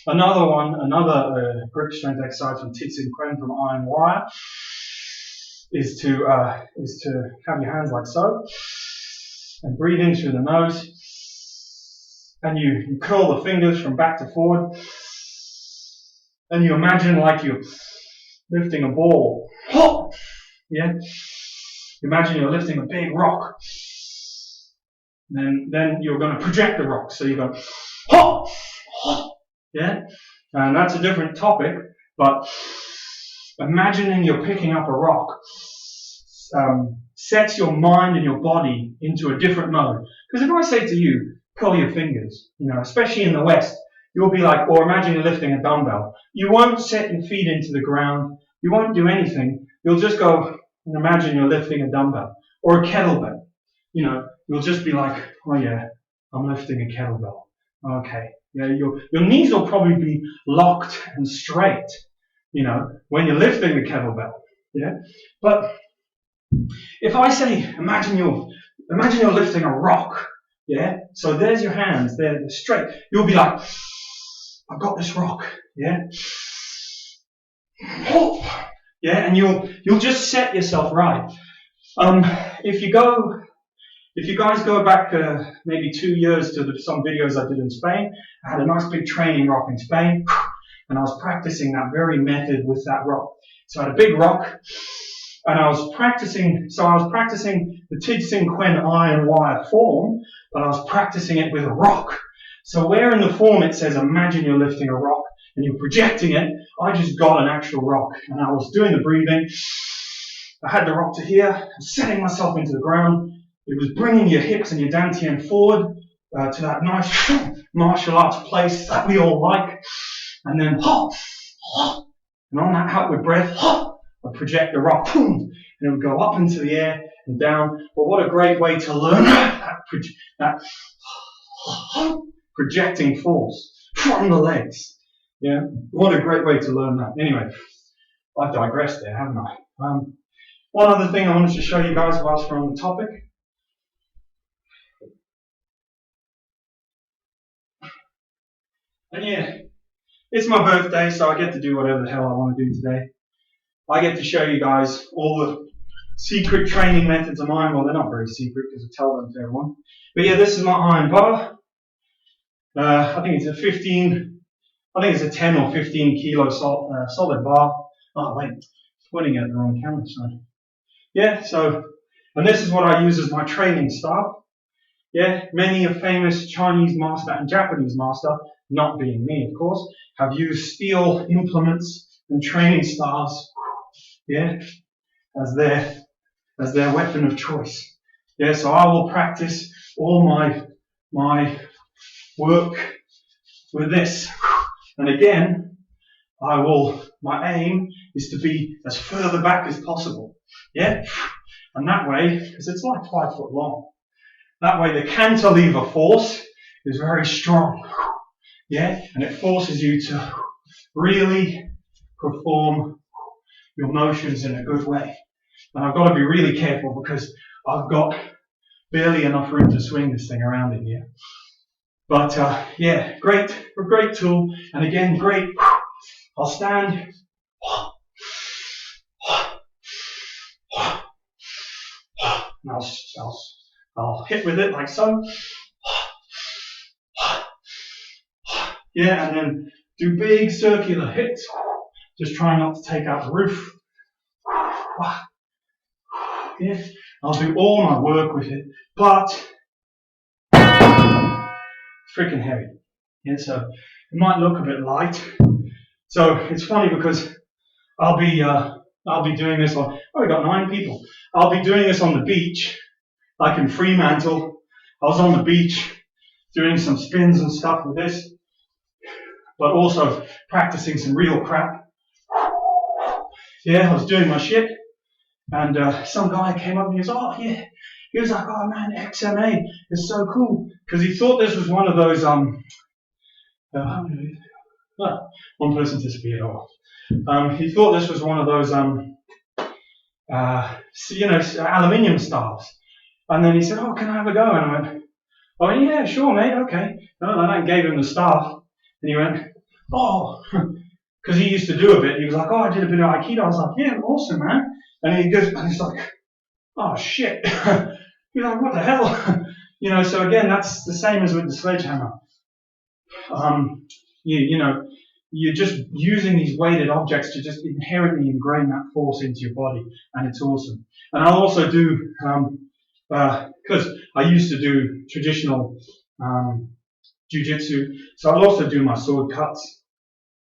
Another grip strength exercise from Titsin Quen from Iron Wire is to have your hands like so and breathe in through the nose. And you curl the fingers from back to forward, and you imagine like you're lifting a ball. Yeah. Imagine you're lifting a big rock. Then you're going to project the rock. So you go, yeah. And that's a different topic, but imagining you're picking up a rock sets your mind and your body into a different mode. Because if I say to you, curl your fingers, you know, especially in the West, you'll be like, or imagine you're lifting a dumbbell. You won't set your feet into the ground. You won't do anything. You'll just go and imagine you're lifting a dumbbell. or a kettlebell. You know, you'll just be like, oh yeah, I'm lifting a kettlebell. Okay. Yeah, your knees will probably be locked and straight, you know, when you're lifting the kettlebell. Yeah. But if I say, imagine you're lifting a rock. Yeah. So there's your hands, they're straight. You'll be like, I've got this rock. Yeah. Yeah, and you'll just set yourself right. If you guys go back maybe 2 years to some videos I did in Spain, I had a nice big training rock in Spain, and I was practicing that very method with that rock. So I had a big rock, and I was practicing the Tig-Sing Quen iron wire form, but I was practicing it with a rock. So where in the form it says, imagine you're lifting a rock, and you're projecting it, I just got an actual rock, and I was doing the breathing. I had the rock to here, setting myself into the ground. It was bringing your hips and your dantian forward to that nice martial arts place that we all like. And then, and on that outward breath, I'd project the rock, and it would go up into the air and down. But what a great way to learn that projecting force from the legs. Yeah, what a great way to learn that. Anyway, I've digressed there, haven't I? One other thing I wanted to show you guys whilst we're on the topic. And yeah, it's my birthday, so I get to do whatever the hell I want to do today. I get to show you guys all the secret training methods of mine. Well, they're not very secret because I tell them to everyone. But yeah, this is my iron bar. I think it's a 10 or 15 kilo solid bar. Oh wait, pointing at the wrong camera, sorry. Yeah, so, and this is what I use as my training staff. Yeah, many a famous Chinese master and Japanese master, not being me of course, have used steel implements and training staffs, yeah, as their weapon of choice. Yeah, so I will practice all my work with this. And again, my aim is to be as further back as possible. Yeah? And that way, because it's like 5 foot long, that way the cantilever force is very strong. Yeah? And it forces you to really perform your motions in a good way. And I've got to be really careful because I've got barely enough room to swing this thing around in here. But yeah, great tool. And again, great. I'll stand. And I'll hit with it like so. Yeah, and then do big circular hits. Just try not to take out the roof. Yeah, I'll do all my work with it, but it's freaking heavy. Yeah, so it might look a bit light. So it's funny because I'll be doing this on. Oh, we got 9 people. I'll be doing this on the beach, like in Fremantle. I was on the beach doing some spins and stuff with this, but also practicing some real crap. Yeah, I was doing my shit, and some guy came up and he was, oh yeah, he was like, oh man, XMA is so cool, because he thought this was one of those one person disappeared. He thought this was one of those aluminium staves, and then he said, oh, can I have a go? And I went, oh yeah, sure mate, okay. And I gave him the staff, and he went, oh, because he used to do a bit. He was like, oh, I did a bit of Aikido. I was like, yeah, awesome, man. And he goes, and he's like, oh shit. He's like, what the hell? So again, that's the same as with the sledgehammer. You're just using these weighted objects to just inherently ingrain that force into your body, and it's awesome. And I'll also do, because I used to do traditional jiu-jitsu, so I'll also do my sword cuts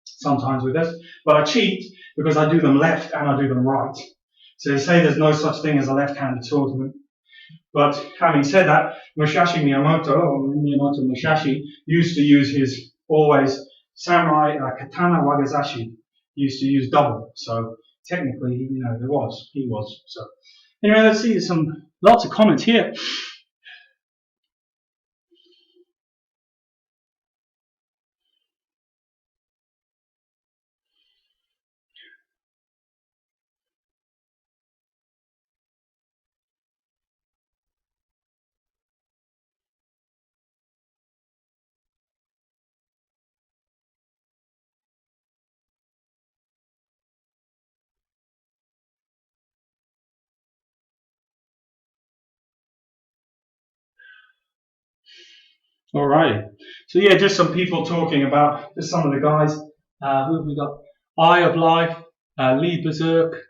sometimes with this, but I cheat because I do them left and I do them right. So they say there's no such thing as a left-handed swordsman. But having said that, Miyamoto Musashi used to use his always samurai katana wagazashi. He used to use double. So technically, he was. So Anyway, let's see lots of comments here. Alrighty. So yeah, just some people talking about just some of the guys. Who have we got? Eye of Life, Lee Berserk.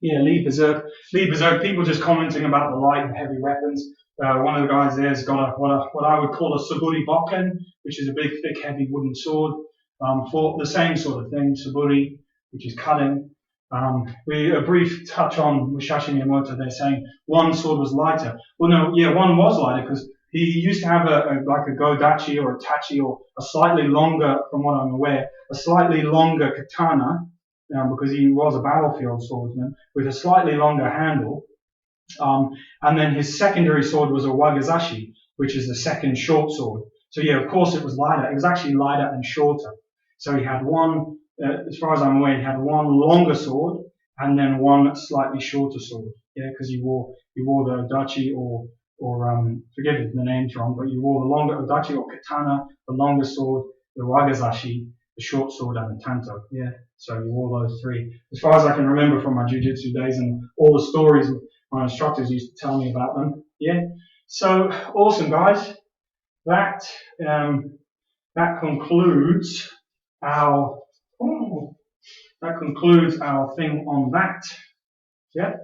Yeah, Lee Berserk. Lee Berserk. People just commenting about the light and heavy weapons. One of the guys there's got what I would call a Saburi Bokken, which is a big, thick, heavy wooden sword. For the same sort of thing, Saburi, which is cutting. A brief touch on Musashi Miyamoto. They're saying one sword was lighter. Well, no, yeah, one was lighter because he used to have like a Godachi or a Tachi or a slightly longer, from what I'm aware, a slightly longer katana, because he was a battlefield swordsman with a slightly longer handle. And then his secondary sword was a Wagazashi, which is the second short sword. So yeah, of course it was lighter. It was actually lighter and shorter. So he had one, as far as I'm aware, he had one longer sword and then one slightly shorter sword. Yeah, because he wore the Odachi or forget if the name's wrong, but you wore the longer Odachi or katana, the longer sword, the Wagazashi, the short sword, and the Tanto. Yeah, so you wore those three. As far as I can remember from my jiu-jitsu days and all the stories my instructors used to tell me about them. Yeah, so awesome, guys. That concludes our thing on that. Yeah,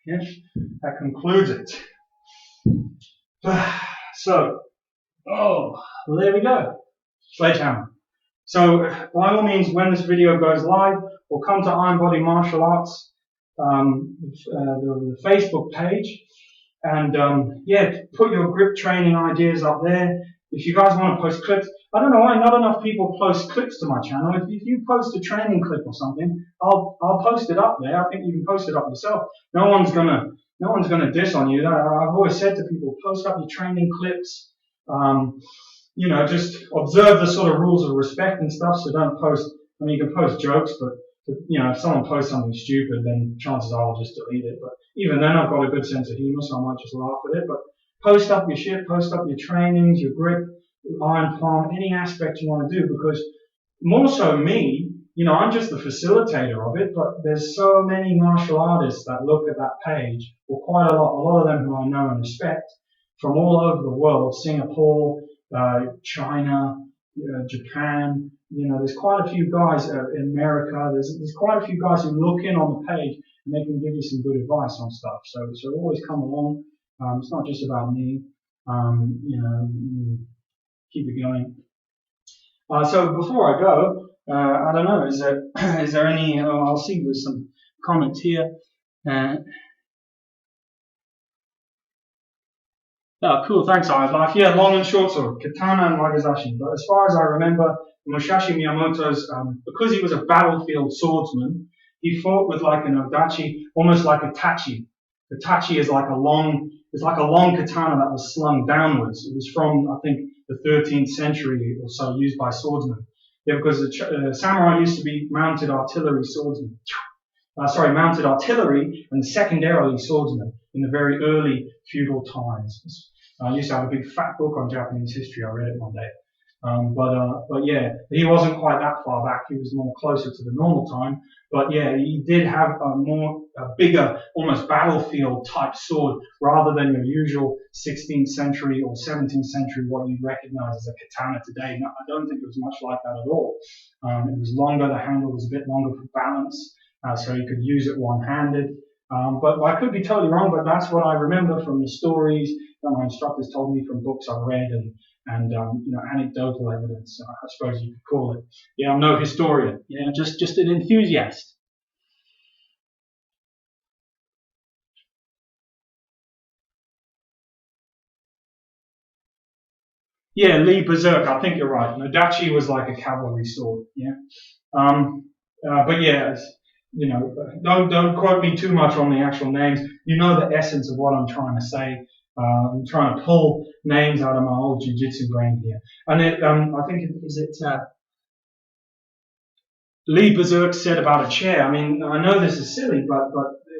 yeah, that concludes it. So, there we go. Sledgehammer. So, by all means, when this video goes live, we'll come to Iron Body Martial Arts, the Facebook page, and yeah, put your grip training ideas up there. If you guys want to post clips, I don't know why not enough people post clips to my channel. If you post a training clip or something, I'll post it up there. I think you can post it up yourself. No one's gonna diss on you. I've always said to people, post up your training clips. Just observe the sort of rules of respect and stuff. So don't post. I mean, you can post jokes, but if someone posts something stupid, then chances are I'll just delete it. But even then, I've got a good sense of humor, so I might just laugh at it. But post up your shit, post up your trainings, your grip, iron palm, any aspect you want to do, because more so me, I'm just the facilitator of it, but there's so many martial artists that look at that page, or quite a lot of them who I know and respect from all over the world, Singapore, China, Japan. There's quite a few guys in America. There's quite a few guys who look in on the page and they can give you some good advice on stuff. So always come along. It's not just about me. Keep it going. So before I go, I don't know. Is there any? I'll see. There's some comments here. Oh, cool. Thanks, Life. Yeah, long and short sword, katana and wagazashi. But as far as I remember, Musashi Miyamoto's, because he was a battlefield swordsman, he fought with like an odachi, almost like a tachi. The tachi is like a long katana that was slung downwards. It was from, I think, the 13th century or so, used by swordsmen. Yeah, because the samurai used to be mounted artillery swordsmen. Mounted artillery and secondarily swordsmen in the very early feudal times. I used to have a big fat book on Japanese history. I read it one day. But yeah, he wasn't quite that far back. He was more closer to the normal time. But yeah, he did have a bigger, almost battlefield type sword rather than your usual 16th century or 17th century, what you'd recognize as a katana today. No, I don't think it was much like that at all. It was longer. The handle was a bit longer for balance, so you could use it one-handed. But I could be totally wrong, but that's what I remember from the stories that my instructors told me, from books I've read and anecdotal evidence, I suppose you could call it. Yeah, I'm no historian. Yeah, just an enthusiast. Yeah, Lee Berserk. I think you're right. Nodachi was like a cavalry sword. Yeah. But yeah, don't quote me too much on the actual names. You know the essence of what I'm trying to say. I'm trying to pull names out of my old jiu-jitsu brain here. And I think Lee Berserk said about a chair. I mean, I know this is silly, but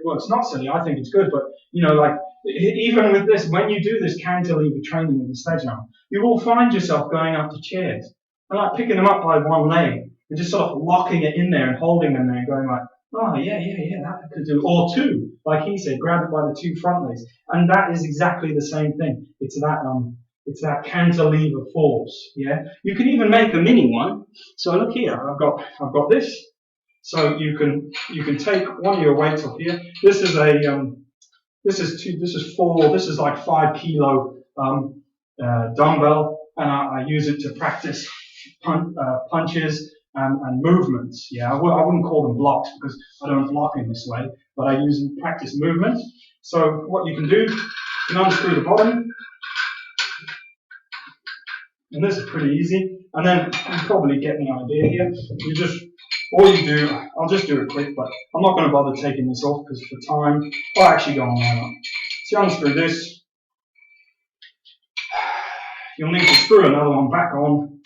well, it's not silly. I think it's good. But like even with this, when you do this cantilever training with the sledgehammer, you will find yourself going up to chairs and like picking them up by one leg and just sort of locking it in there and holding them there and going like, oh yeah, that I could do, or two, like he said, grab it by the two front legs, and that is exactly the same thing. It's that cantilever force. Yeah, you can even make a mini one. So look here, I've got this. So you can take one of your weights off here. This is four. This is like 5 kilo dumbbell, and I use it to practice punches and movements. Yeah, I wouldn't call them blocks because I don't block in this way, but I use them to practice movement. So what you can do, you can unscrew the bottom, and this is pretty easy. And then you probably get the idea here. I'll just do it quick, but I'm not going to bother taking this off because for time, I'll actually go on there. So you unscrew this. You'll need to screw another one back on.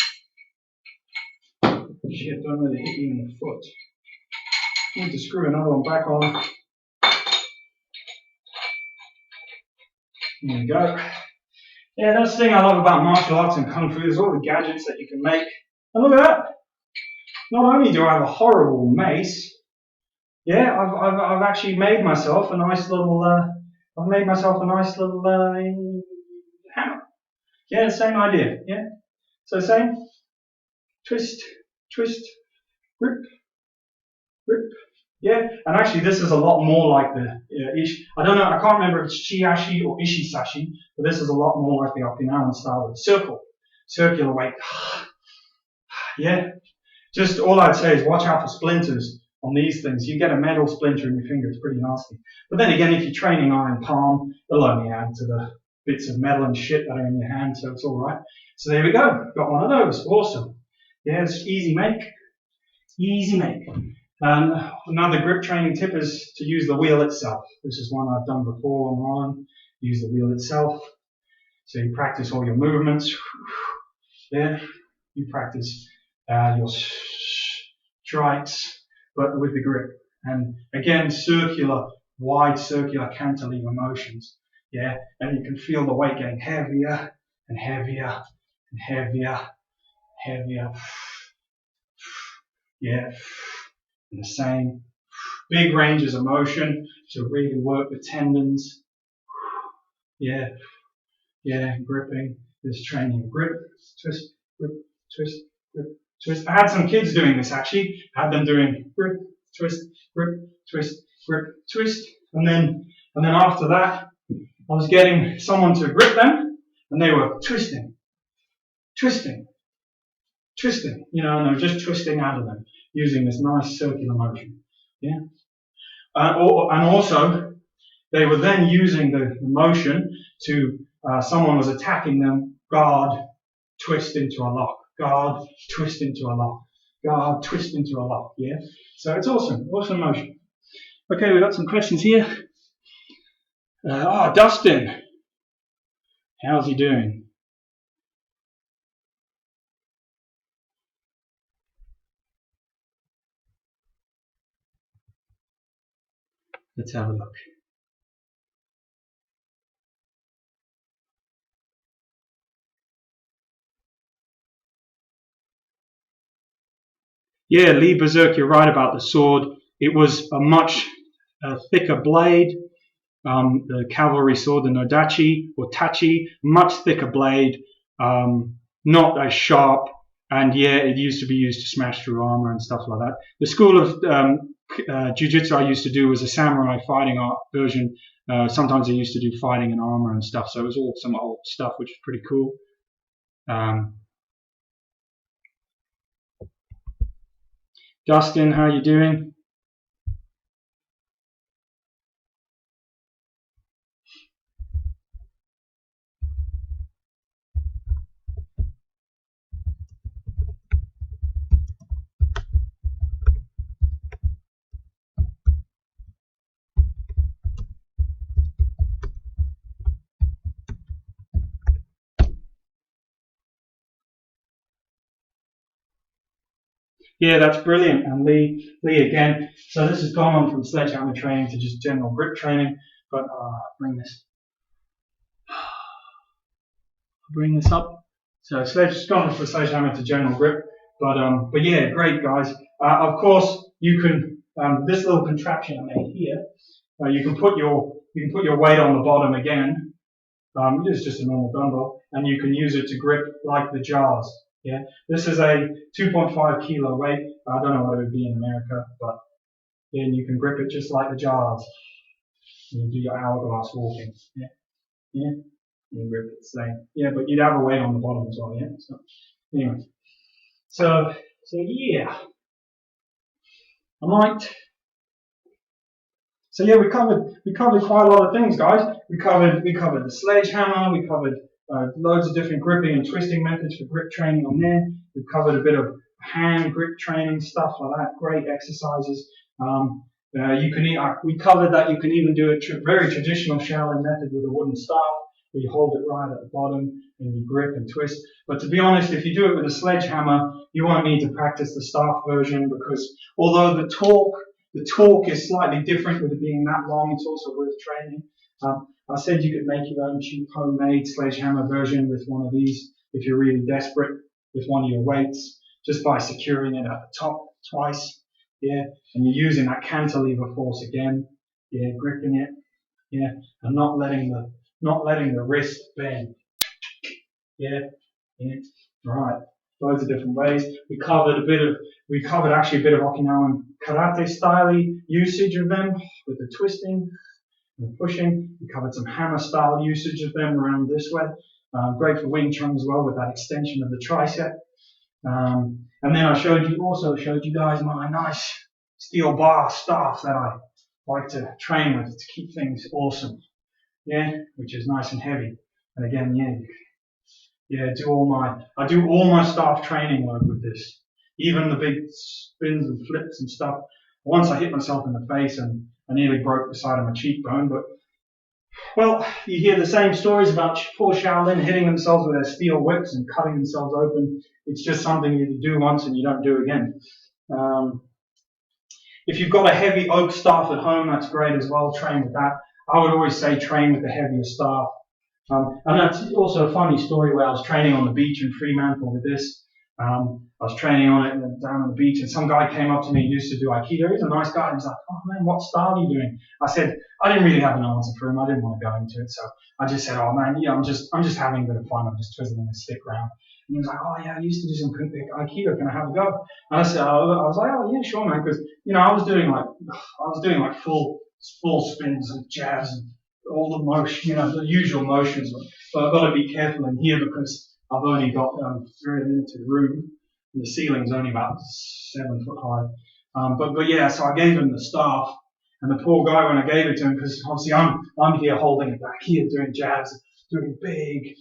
Shit, don't let it hit you in the foot. You need to screw another one back on. There we go. Yeah, that's the thing I love about martial arts and kung fu is all the gadgets that you can make. And look at that. Not only do I have a horrible mace, yeah, I've actually made myself a nice little hammer. Yeah, the same idea. Yeah. So same twist, twist, grip, grip. Yeah, and actually this is a lot more like the I don't know, I can't remember if it's Chiashi or Ishisashi, but this is a lot more like the Okinawan style with circular weight. Yeah, just all I'd say is watch out for splinters on these things. You get a metal splinter in your finger, it's pretty nasty. But then again, if you're training iron palm, it'll only add to the bits of metal and shit that are in your hand, so it's all right. So there we go, got one of those. Awesome. Yeah, it's easy make. Easy make. Another grip training tip is to use the wheel itself. This is one I've done before online. Use the wheel itself. So you practice all your movements. Yeah, you practice your strikes, but with the grip. And again, wide circular cantilever motions. Yeah, and you can feel the weight getting heavier and heavier and heavier, heavier. Yeah, and the same. Big ranges of motion to really work the tendons. Yeah, gripping. This training grip, twist, grip, twist, grip, twist. I had some kids doing this actually. I had them doing grip, twist, grip, twist, grip, twist, and then after that, I was getting someone to grip them, and they were twisting, twisting, twisting. And they were just twisting out of them using this nice circular motion. Yeah, and also they were then using the motion to someone was attacking them, guard, twist into a lock, guard, twist into a lock, guard, twist into a lock. Yeah, so it's awesome motion. Okay, we've got some questions here. Dustin, how's he doing? Let's have a look. Yeah, Lee Berserk, you're right about the sword. It was a much thicker blade. The cavalry sword, the Nodachi or Tachi, much thicker blade, not as sharp, and yeah, it used to be used to smash through armor and stuff like that. The school of jiu-jitsu I used to do was a samurai fighting art version. Sometimes they used to do fighting and armor and stuff, so it was all some old stuff, which is pretty cool. Dustin, how are you doing? Yeah, that's brilliant. And Lee again. So this has gone on from sledgehammer training to just general grip training. But bring this up. So it's gone from sledgehammer to general grip. But yeah, great guys. Of course, you can this little contraption I made here. You can put your weight on the bottom again. It's just a normal dumbbell, and you can use it to grip like the jars. Yeah, this is a 2.5 kilo weight. I don't know what it would be in America, but then you can grip it just like the jars. And you do your hourglass walking. Yeah, yeah. You can grip it the same. Yeah, but you'd have a weight on the bottom as well. Yeah. So anyway, so yeah, I might. So yeah, we covered quite a lot of things, guys. We covered the sledgehammer. We covered loads of different gripping and twisting methods for grip training on there. We covered a bit of hand grip training stuff like that. Great exercises. We covered that you can even do a very traditional Shaolin method with a wooden staff, where you hold it right at the bottom and you grip and twist. But to be honest, if you do it with a sledgehammer, you won't need to practice the staff version, because although the torque is slightly different with it being that long, it's also worth training. I said you could make your own cheap homemade sledgehammer version with one of these if you're really desperate, with one of your weights, just by securing it at the top twice. Yeah, and you're using that cantilever force again. Yeah, gripping it. Yeah, and not letting the wrist bend. Yeah, yeah. Right. Loads of different ways. We covered actually a bit of Okinawan karate style usage of them with the twisting and the pushing. We covered some hammer style usage of them around this way. Great for Wing Chun as well with that extension of the tricep. And then I also showed you guys my nice steel bar staff that I like to train with to keep things awesome. Yeah, which is nice and heavy. And again, yeah, I do all my staff training work with this. Even the big spins and flips and stuff. Once I hit myself in the face and I nearly broke the side of my cheekbone, but well, you hear the same stories about poor Shaolin hitting themselves with their steel whips and cutting themselves open. It's just something you do once and you don't do again. If you've got a heavy oak staff at home, that's great as well. Train with that. I would always say train with the heavier staff. And that's also a funny story where I was training on the beach in Fremantle with this. I was training on it down on the beach, and some guy came up to me who used to do Aikido. He's a nice guy. He was like, "Oh man, what style are you doing?" I said, I didn't really have an answer for him. I didn't want to go into it, so I just said, "Oh man, yeah, I'm just having a bit of fun. I'm just twizzling a stick around." And he was like, "Oh yeah, I used to do some Aikido. Can I have a go?" And I was like, "Oh yeah, sure, man," because I was doing like full spins and jabs and all the motion, the usual motions. But I've got to be careful in here because I've only got very limited room. And the ceiling's only about 7 foot high. But yeah, so I gave him the staff, and the poor guy, when I gave it to him, because obviously I'm here holding it back here, doing jabs, doing big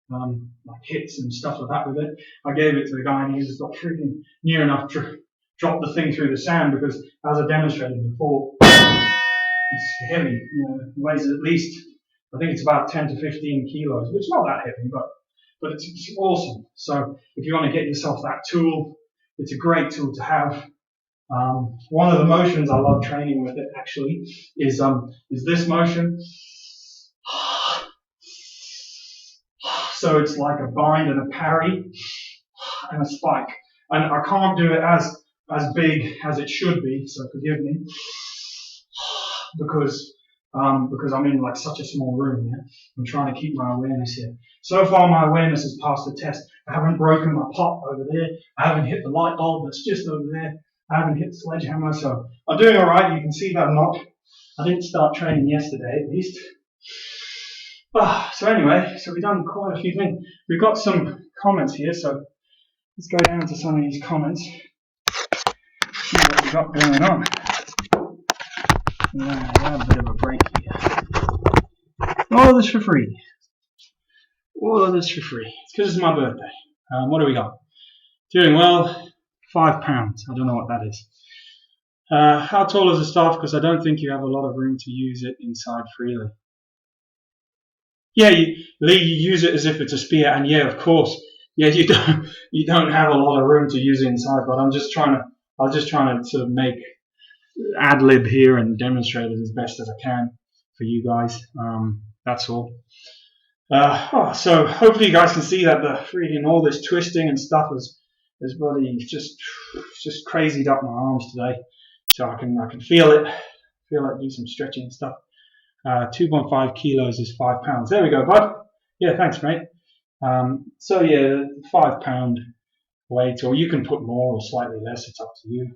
like hits and stuff like that with it. I gave it to the guy, and he just got freaking near enough to drop the thing through the sand, because as I demonstrated before, it's heavy. It weighs at least, I think it's about 10 to 15 kilos, which is not that heavy, but it's awesome. So if you want to get yourself that tool, it's a great tool to have. One of the motions I love training with it actually is this motion. So it's like a bind and a parry and a spike. And I can't do it as big as it should be, so forgive me, because I'm in like such a small room. Yeah? I'm trying to keep my awareness here. So far, my awareness has passed the test. I haven't broken my pot over there. I haven't hit the light bulb that's just over there. I haven't hit the sledgehammer, so I'm doing all right. You can see that I didn't start training yesterday, at least. So anyway, we've done quite a few things. We've got some comments here, so let's go down to some of these comments. See what we've got going on. Yeah, I have a bit of a break here. All of this for free. All of this for free. It's because it's my birthday. What do we got? Doing well. £5. I don't know what that is. How tall is the staff? Because I don't think you have a lot of room to use it inside freely. Yeah, Lee, you use it as if it's a spear, and yeah, of course, yeah, you don't have a lot of room to use it inside. But I was just trying to sort of make ad lib here and demonstrate it as best as I can for you guys. That's all. So hopefully you guys can see that the freaking all this twisting and stuff is bloody just crazied up my arms today. So I can feel it, do some stretching and stuff. 2.5 kilos is 5 pounds. There we go, bud. Yeah, thanks, mate. So yeah, 5 pound weight, or you can put more or slightly less. It's up to you.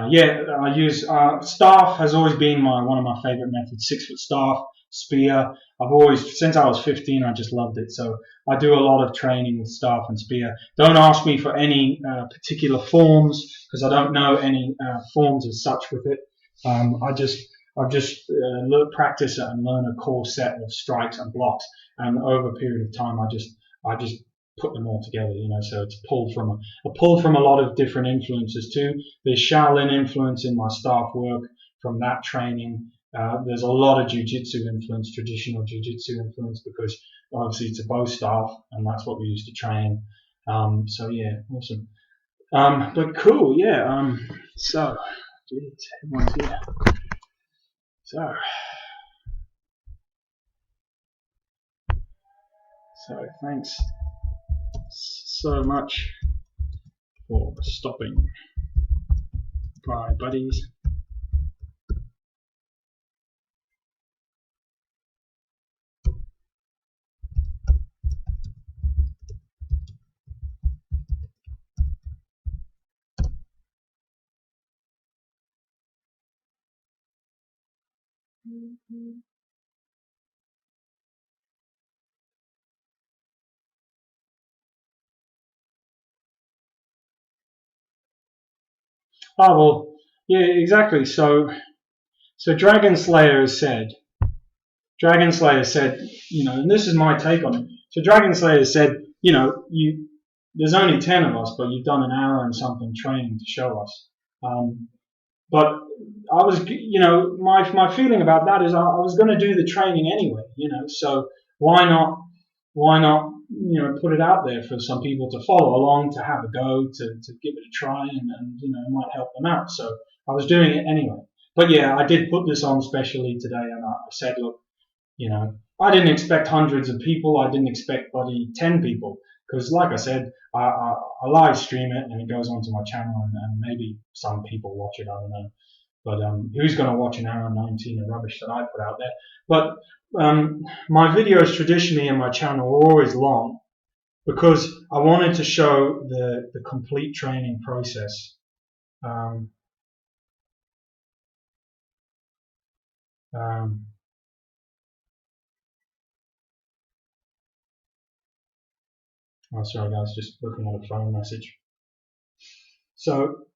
Yeah, I use staff has always been one of my favorite methods. 6 foot staff, spear. I've always, since I was 15, I just loved it. So I do a lot of training with staff and spear. Don't ask me for any particular forms because I don't know any forms as such with it. I've just practice it and learn a core set of strikes and blocks, and over a period of time, I just put them all together, so it's pulled from a lot of different influences too. There's Shaolin influence in my staff work from that training. There's a lot of jiu-jitsu influence, traditional jiu-jitsu influence, because obviously it's a bow staff and that's what we used to train. So yeah, awesome. But cool, yeah. So, geez, everyone's here. So thanks so much for stopping by, buddies. Oh well, yeah, exactly. So Dragon Slayer said, and this is my take on it. So Dragon Slayer said, there's only 10 of us, but you've done an hour and something training to show us. But I was, my feeling about that is I was going to do the training anyway, so why not, put it out there for some people to follow along, to have a go, to give it a try, and it might help them out. So I was doing it anyway. But yeah, I did put this on specially today, and I said, look, I didn't expect hundreds of people. I didn't expect 10 people, because like I said, I live stream it and it goes onto my channel, and maybe some people watch it. I don't know, but who's going to watch an hour and 19 of rubbish that I put out there? But my videos traditionally in my channel were always long because I wanted to show the complete training process. Oh, sorry guys, just looking at a phone message. So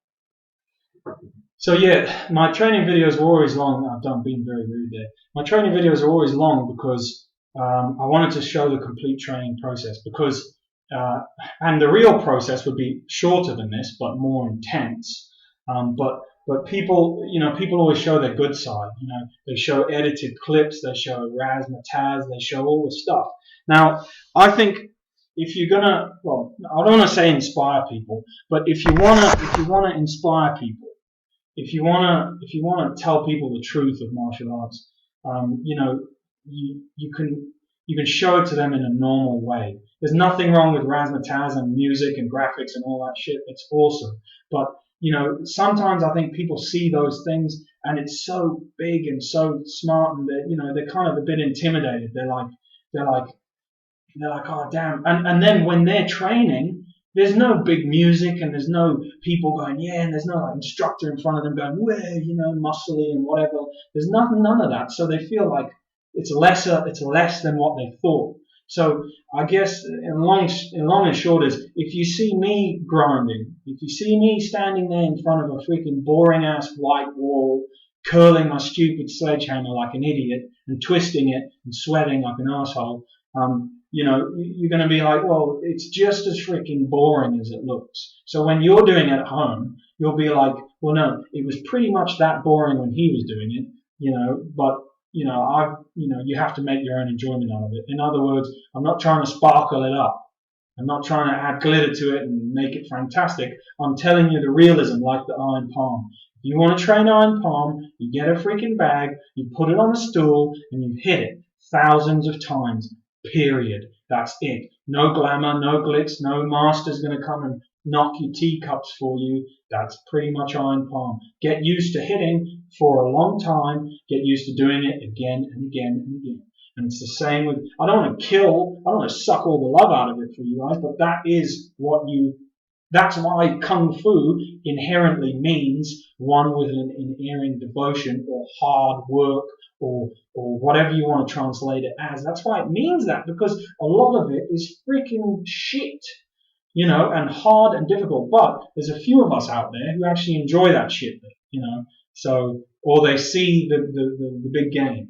yeah, my training videos were always long. I've been very rude there. My training videos are always long because I wanted to show the complete training process, because and the real process would be shorter than this but more intense. But people, people always show their good side. They show edited clips, they show razzmatazz, they show all the stuff. Now, I think if you're gonna, well, I don't want to say inspire people, but if you wanna inspire people, if you wanna tell people the truth of martial arts, you can show it to them in a normal way. There's nothing wrong with razzmatazz and music and graphics and all that shit. It's awesome, but sometimes I think people see those things and it's so big and so smart, and they're kind of a bit intimidated. They're like, oh damn. And then when they're training, there's no big music and there's no people going, yeah, and there's no like instructor in front of them going, where, muscly and whatever. There's none of that. So they feel like it's less than what they thought. So I guess in long and short is, if you see me grinding, if you see me standing there in front of a freaking boring ass white wall, curling my stupid sledgehammer like an idiot and twisting it and sweating like an asshole, you're going to be like, well, it's just as freaking boring as it looks. So when you're doing it at home, you'll be like, well, no, it was pretty much that boring when he was doing it, but you have to make your own enjoyment out of it. In other words, I'm not trying to sparkle it up. I'm not trying to add glitter to it and make it fantastic. I'm telling you the realism, like the iron palm. If you want to train iron palm, you get a freaking bag, you put it on a stool, and you hit it thousands of times. Period. That's it. No glamour, no glitz, no master's going to come and knock your teacups for you. That's pretty much iron palm. Get used to hitting for a long time. Get used to doing it again and again and again. And it's the same with, I don't want to suck all the love out of it for you guys, but that's why Kung Fu inherently means one with an inerring devotion or hard work or whatever you want to translate it as. That's why it means that, because a lot of it is freaking shit, and hard and difficult. But there's a few of us out there who actually enjoy that shit bit, so, or they see the big game.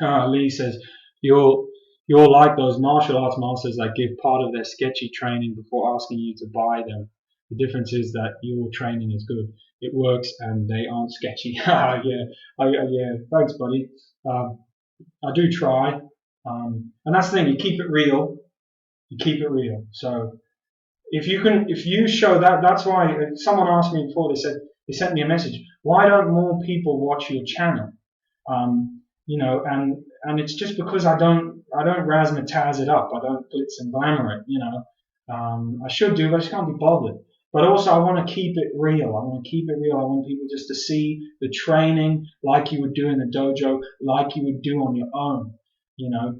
Lee says, you're like those martial arts masters that give part of their sketchy training before asking you to buy them. The difference is that your training is good. It works and they aren't sketchy. Yeah, thanks, buddy. I do try. And that's the thing, you keep it real. You keep it real. So if you show that, that's why someone asked me before, they sent me a message, why don't more people watch your channel? And it's just because I don't razzmatazz it up. I don't glitz and glamour it. I should do, but I just can't be bothered. But also, I want to keep it real. I want to keep it real. I want people just to see the training like you would do in the dojo, like you would do on your own.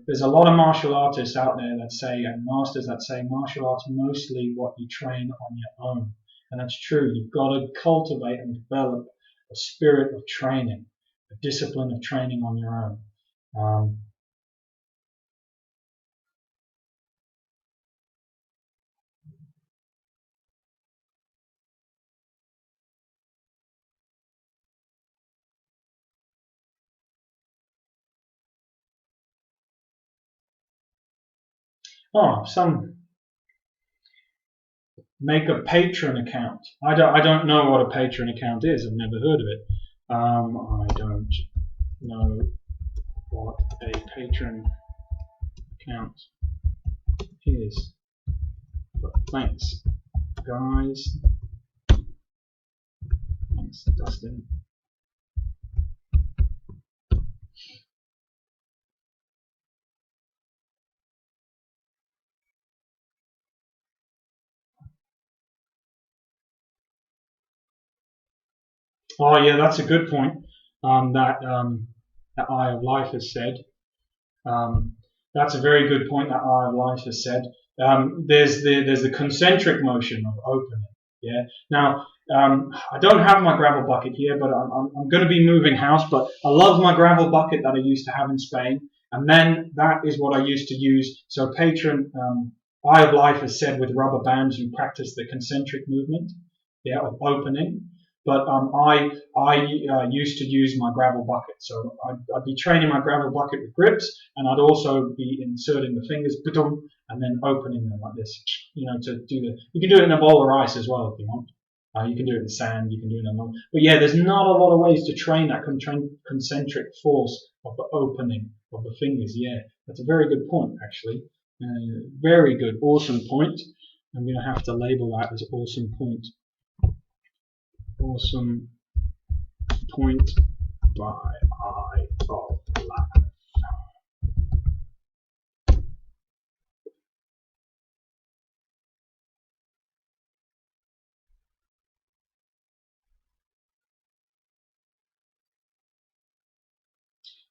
There's a lot of martial artists out there that say, and masters that say, martial arts mostly what you train on your own. And that's true. You've got to cultivate and develop a spirit of training, a discipline of training on your own. Some make a Patreon account. I don't know what a Patreon account is. I've never heard of it. I don't know what a Patreon account is. But thanks, guys. Thanks, Dustin. Oh yeah, that's a good point. That Eye of Life has said. That's a very good point that Eye of Life has said. There's the concentric motion of opening. Yeah. Now, I don't have my gravel bucket here, but I'm going to be moving house. But I love my gravel bucket that I used to have in Spain, and then that is what I used to use. So Patron, Eye of Life has said with rubber bands you practice the concentric movement, yeah, of opening. But I used to use my gravel bucket, so I'd be training my gravel bucket with grips, and I'd also be inserting the fingers, and then opening them like this, to do the. You can do it in a bowl of rice as well if you want. You can do it in sand, you can do it in a. But yeah, there's not a lot of ways to train that concentric force of the opening of the fingers. Yeah, that's a very good point, actually. Very good, awesome point. I'm going to have to label that as awesome point. Awesome point by Eye of Life.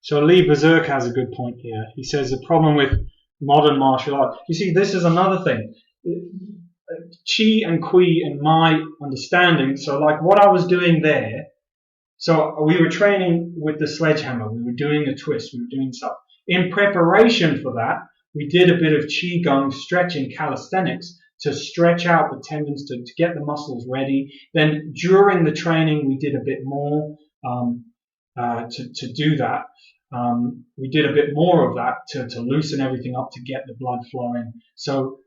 So Lee Berserk has a good point here. He says the problem with modern martial art. You see, this is another thing. Qi and Kui, in my understanding, so like what I was doing there, so we were training with the sledgehammer, we were doing a twist, we were doing stuff. In preparation for that, we did a bit of Qigong stretching calisthenics to stretch out the tendons, to get the muscles ready. Then during the training, we did a bit more to do that. We did a bit more of that to loosen everything up, to get the blood flowing. So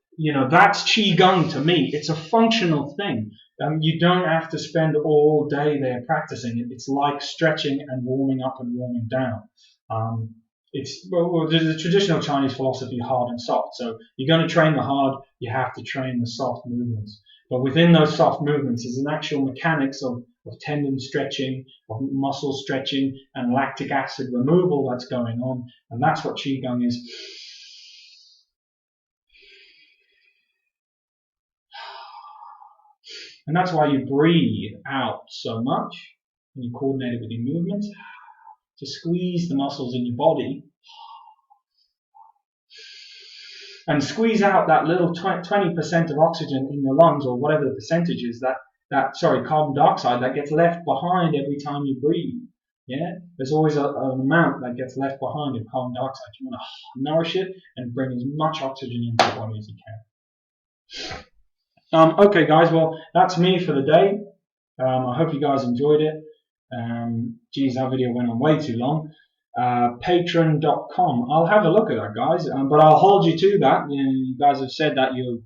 that's qigong to me. It's a functional thing. You don't have to spend all day there practicing it. It's like stretching and warming up and warming down. The traditional Chinese philosophy, hard and soft. So you're going to train the hard, you have to train the soft movements. But within those soft movements is an actual mechanics of tendon stretching, of muscle stretching, and lactic acid removal that's going on. And that's what qigong is. And that's why you breathe out so much, and you coordinate it with your movements to squeeze the muscles in your body and squeeze out that little 20% of oxygen in your lungs, or whatever the percentage is, carbon dioxide that gets left behind every time you breathe. Yeah, there's always an amount that gets left behind of carbon dioxide. You want to nourish it and bring as much oxygen into the body as you can. Okay, guys, well, that's me for the day. I hope you guys enjoyed it. Geez, that video went on way too long. Patreon.com. I'll have a look at that, guys, but I'll hold you to that. You guys have said that you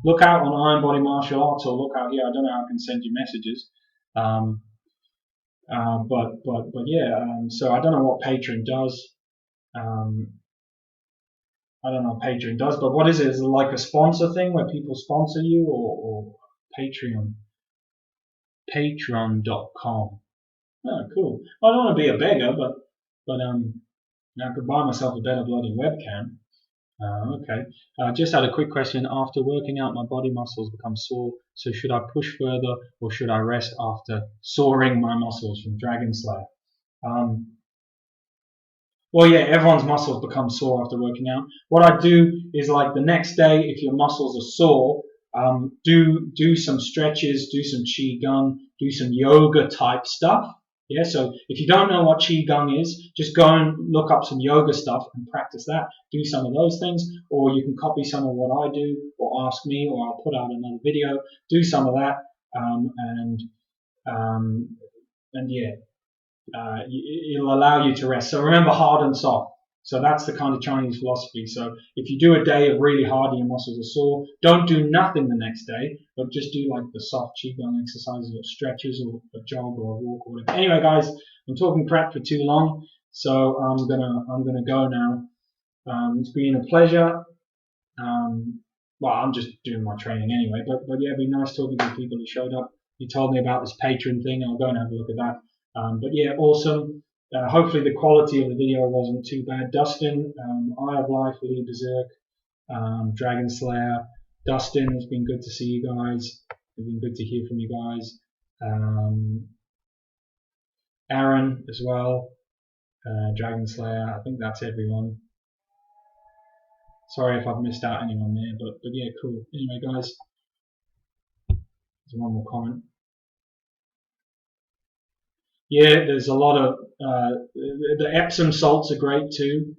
look out on Iron Body Martial Arts, or look out here. I don't know how I can send you messages. But yeah, so I don't know what Patreon does. I don't know what Patreon does, but what is it? Is it like a sponsor thing where people sponsor you, or Patreon? Patreon.com. Oh, cool. I don't want to be a beggar, but I could buy myself a better bloody webcam. Okay. Just had a quick question. After working out, my body muscles become sore. So should I push further, or should I rest after soring my muscles? From Dragon Slayer. Well, yeah, everyone's muscles become sore after working out. What I do is, like, the next day, if your muscles are sore, do some stretches, do some qigong, do some yoga type stuff. Yeah, so if you don't know what qigong is, just go and look up some yoga stuff and practice that. Do some of those things, or you can copy some of what I do, or ask me, or I'll put out another video. Do some of that, and yeah. It'll allow you to rest. So remember, hard and soft. So that's the kind of Chinese philosophy. So if you do a day of really hard and your muscles are sore, don't do nothing the next day, but just do like the soft qigong exercises, or stretches, or a jog, or a walk, or whatever. Anyway, guys, I'm talking crap for too long, so I'm gonna go now. It's been a pleasure. Well, I'm just doing my training anyway, but yeah, it'd be nice talking to people who showed up. You told me about this Patreon thing. I'll go and have a look at that. But yeah, awesome. Hopefully the quality of the video wasn't too bad. Dustin, Eye of Life, Lee Berserk, Dragon Slayer. Dustin, it's been good to see you guys. It's been good to hear from you guys. Aaron as well, Dragon Slayer. I think that's everyone. Sorry if I've missed out anyone there, but yeah, cool. Anyway, guys, there's one more comment. Yeah, there's a lot of the Epsom salts are great too.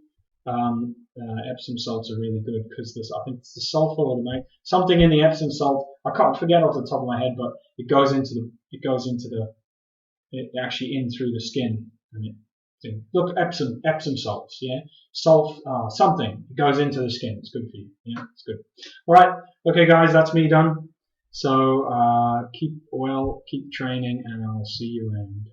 Epsom salts are really good because I think it's the sulfur or the something in the Epsom salt. I can't forget off the top of my head, but it goes into actually in through the skin. And look, Epsom salts, yeah, something. It goes into the skin. It's good for you. Yeah, it's good. All right, okay, guys, that's me done. So keep well, keep training, and I'll see you around.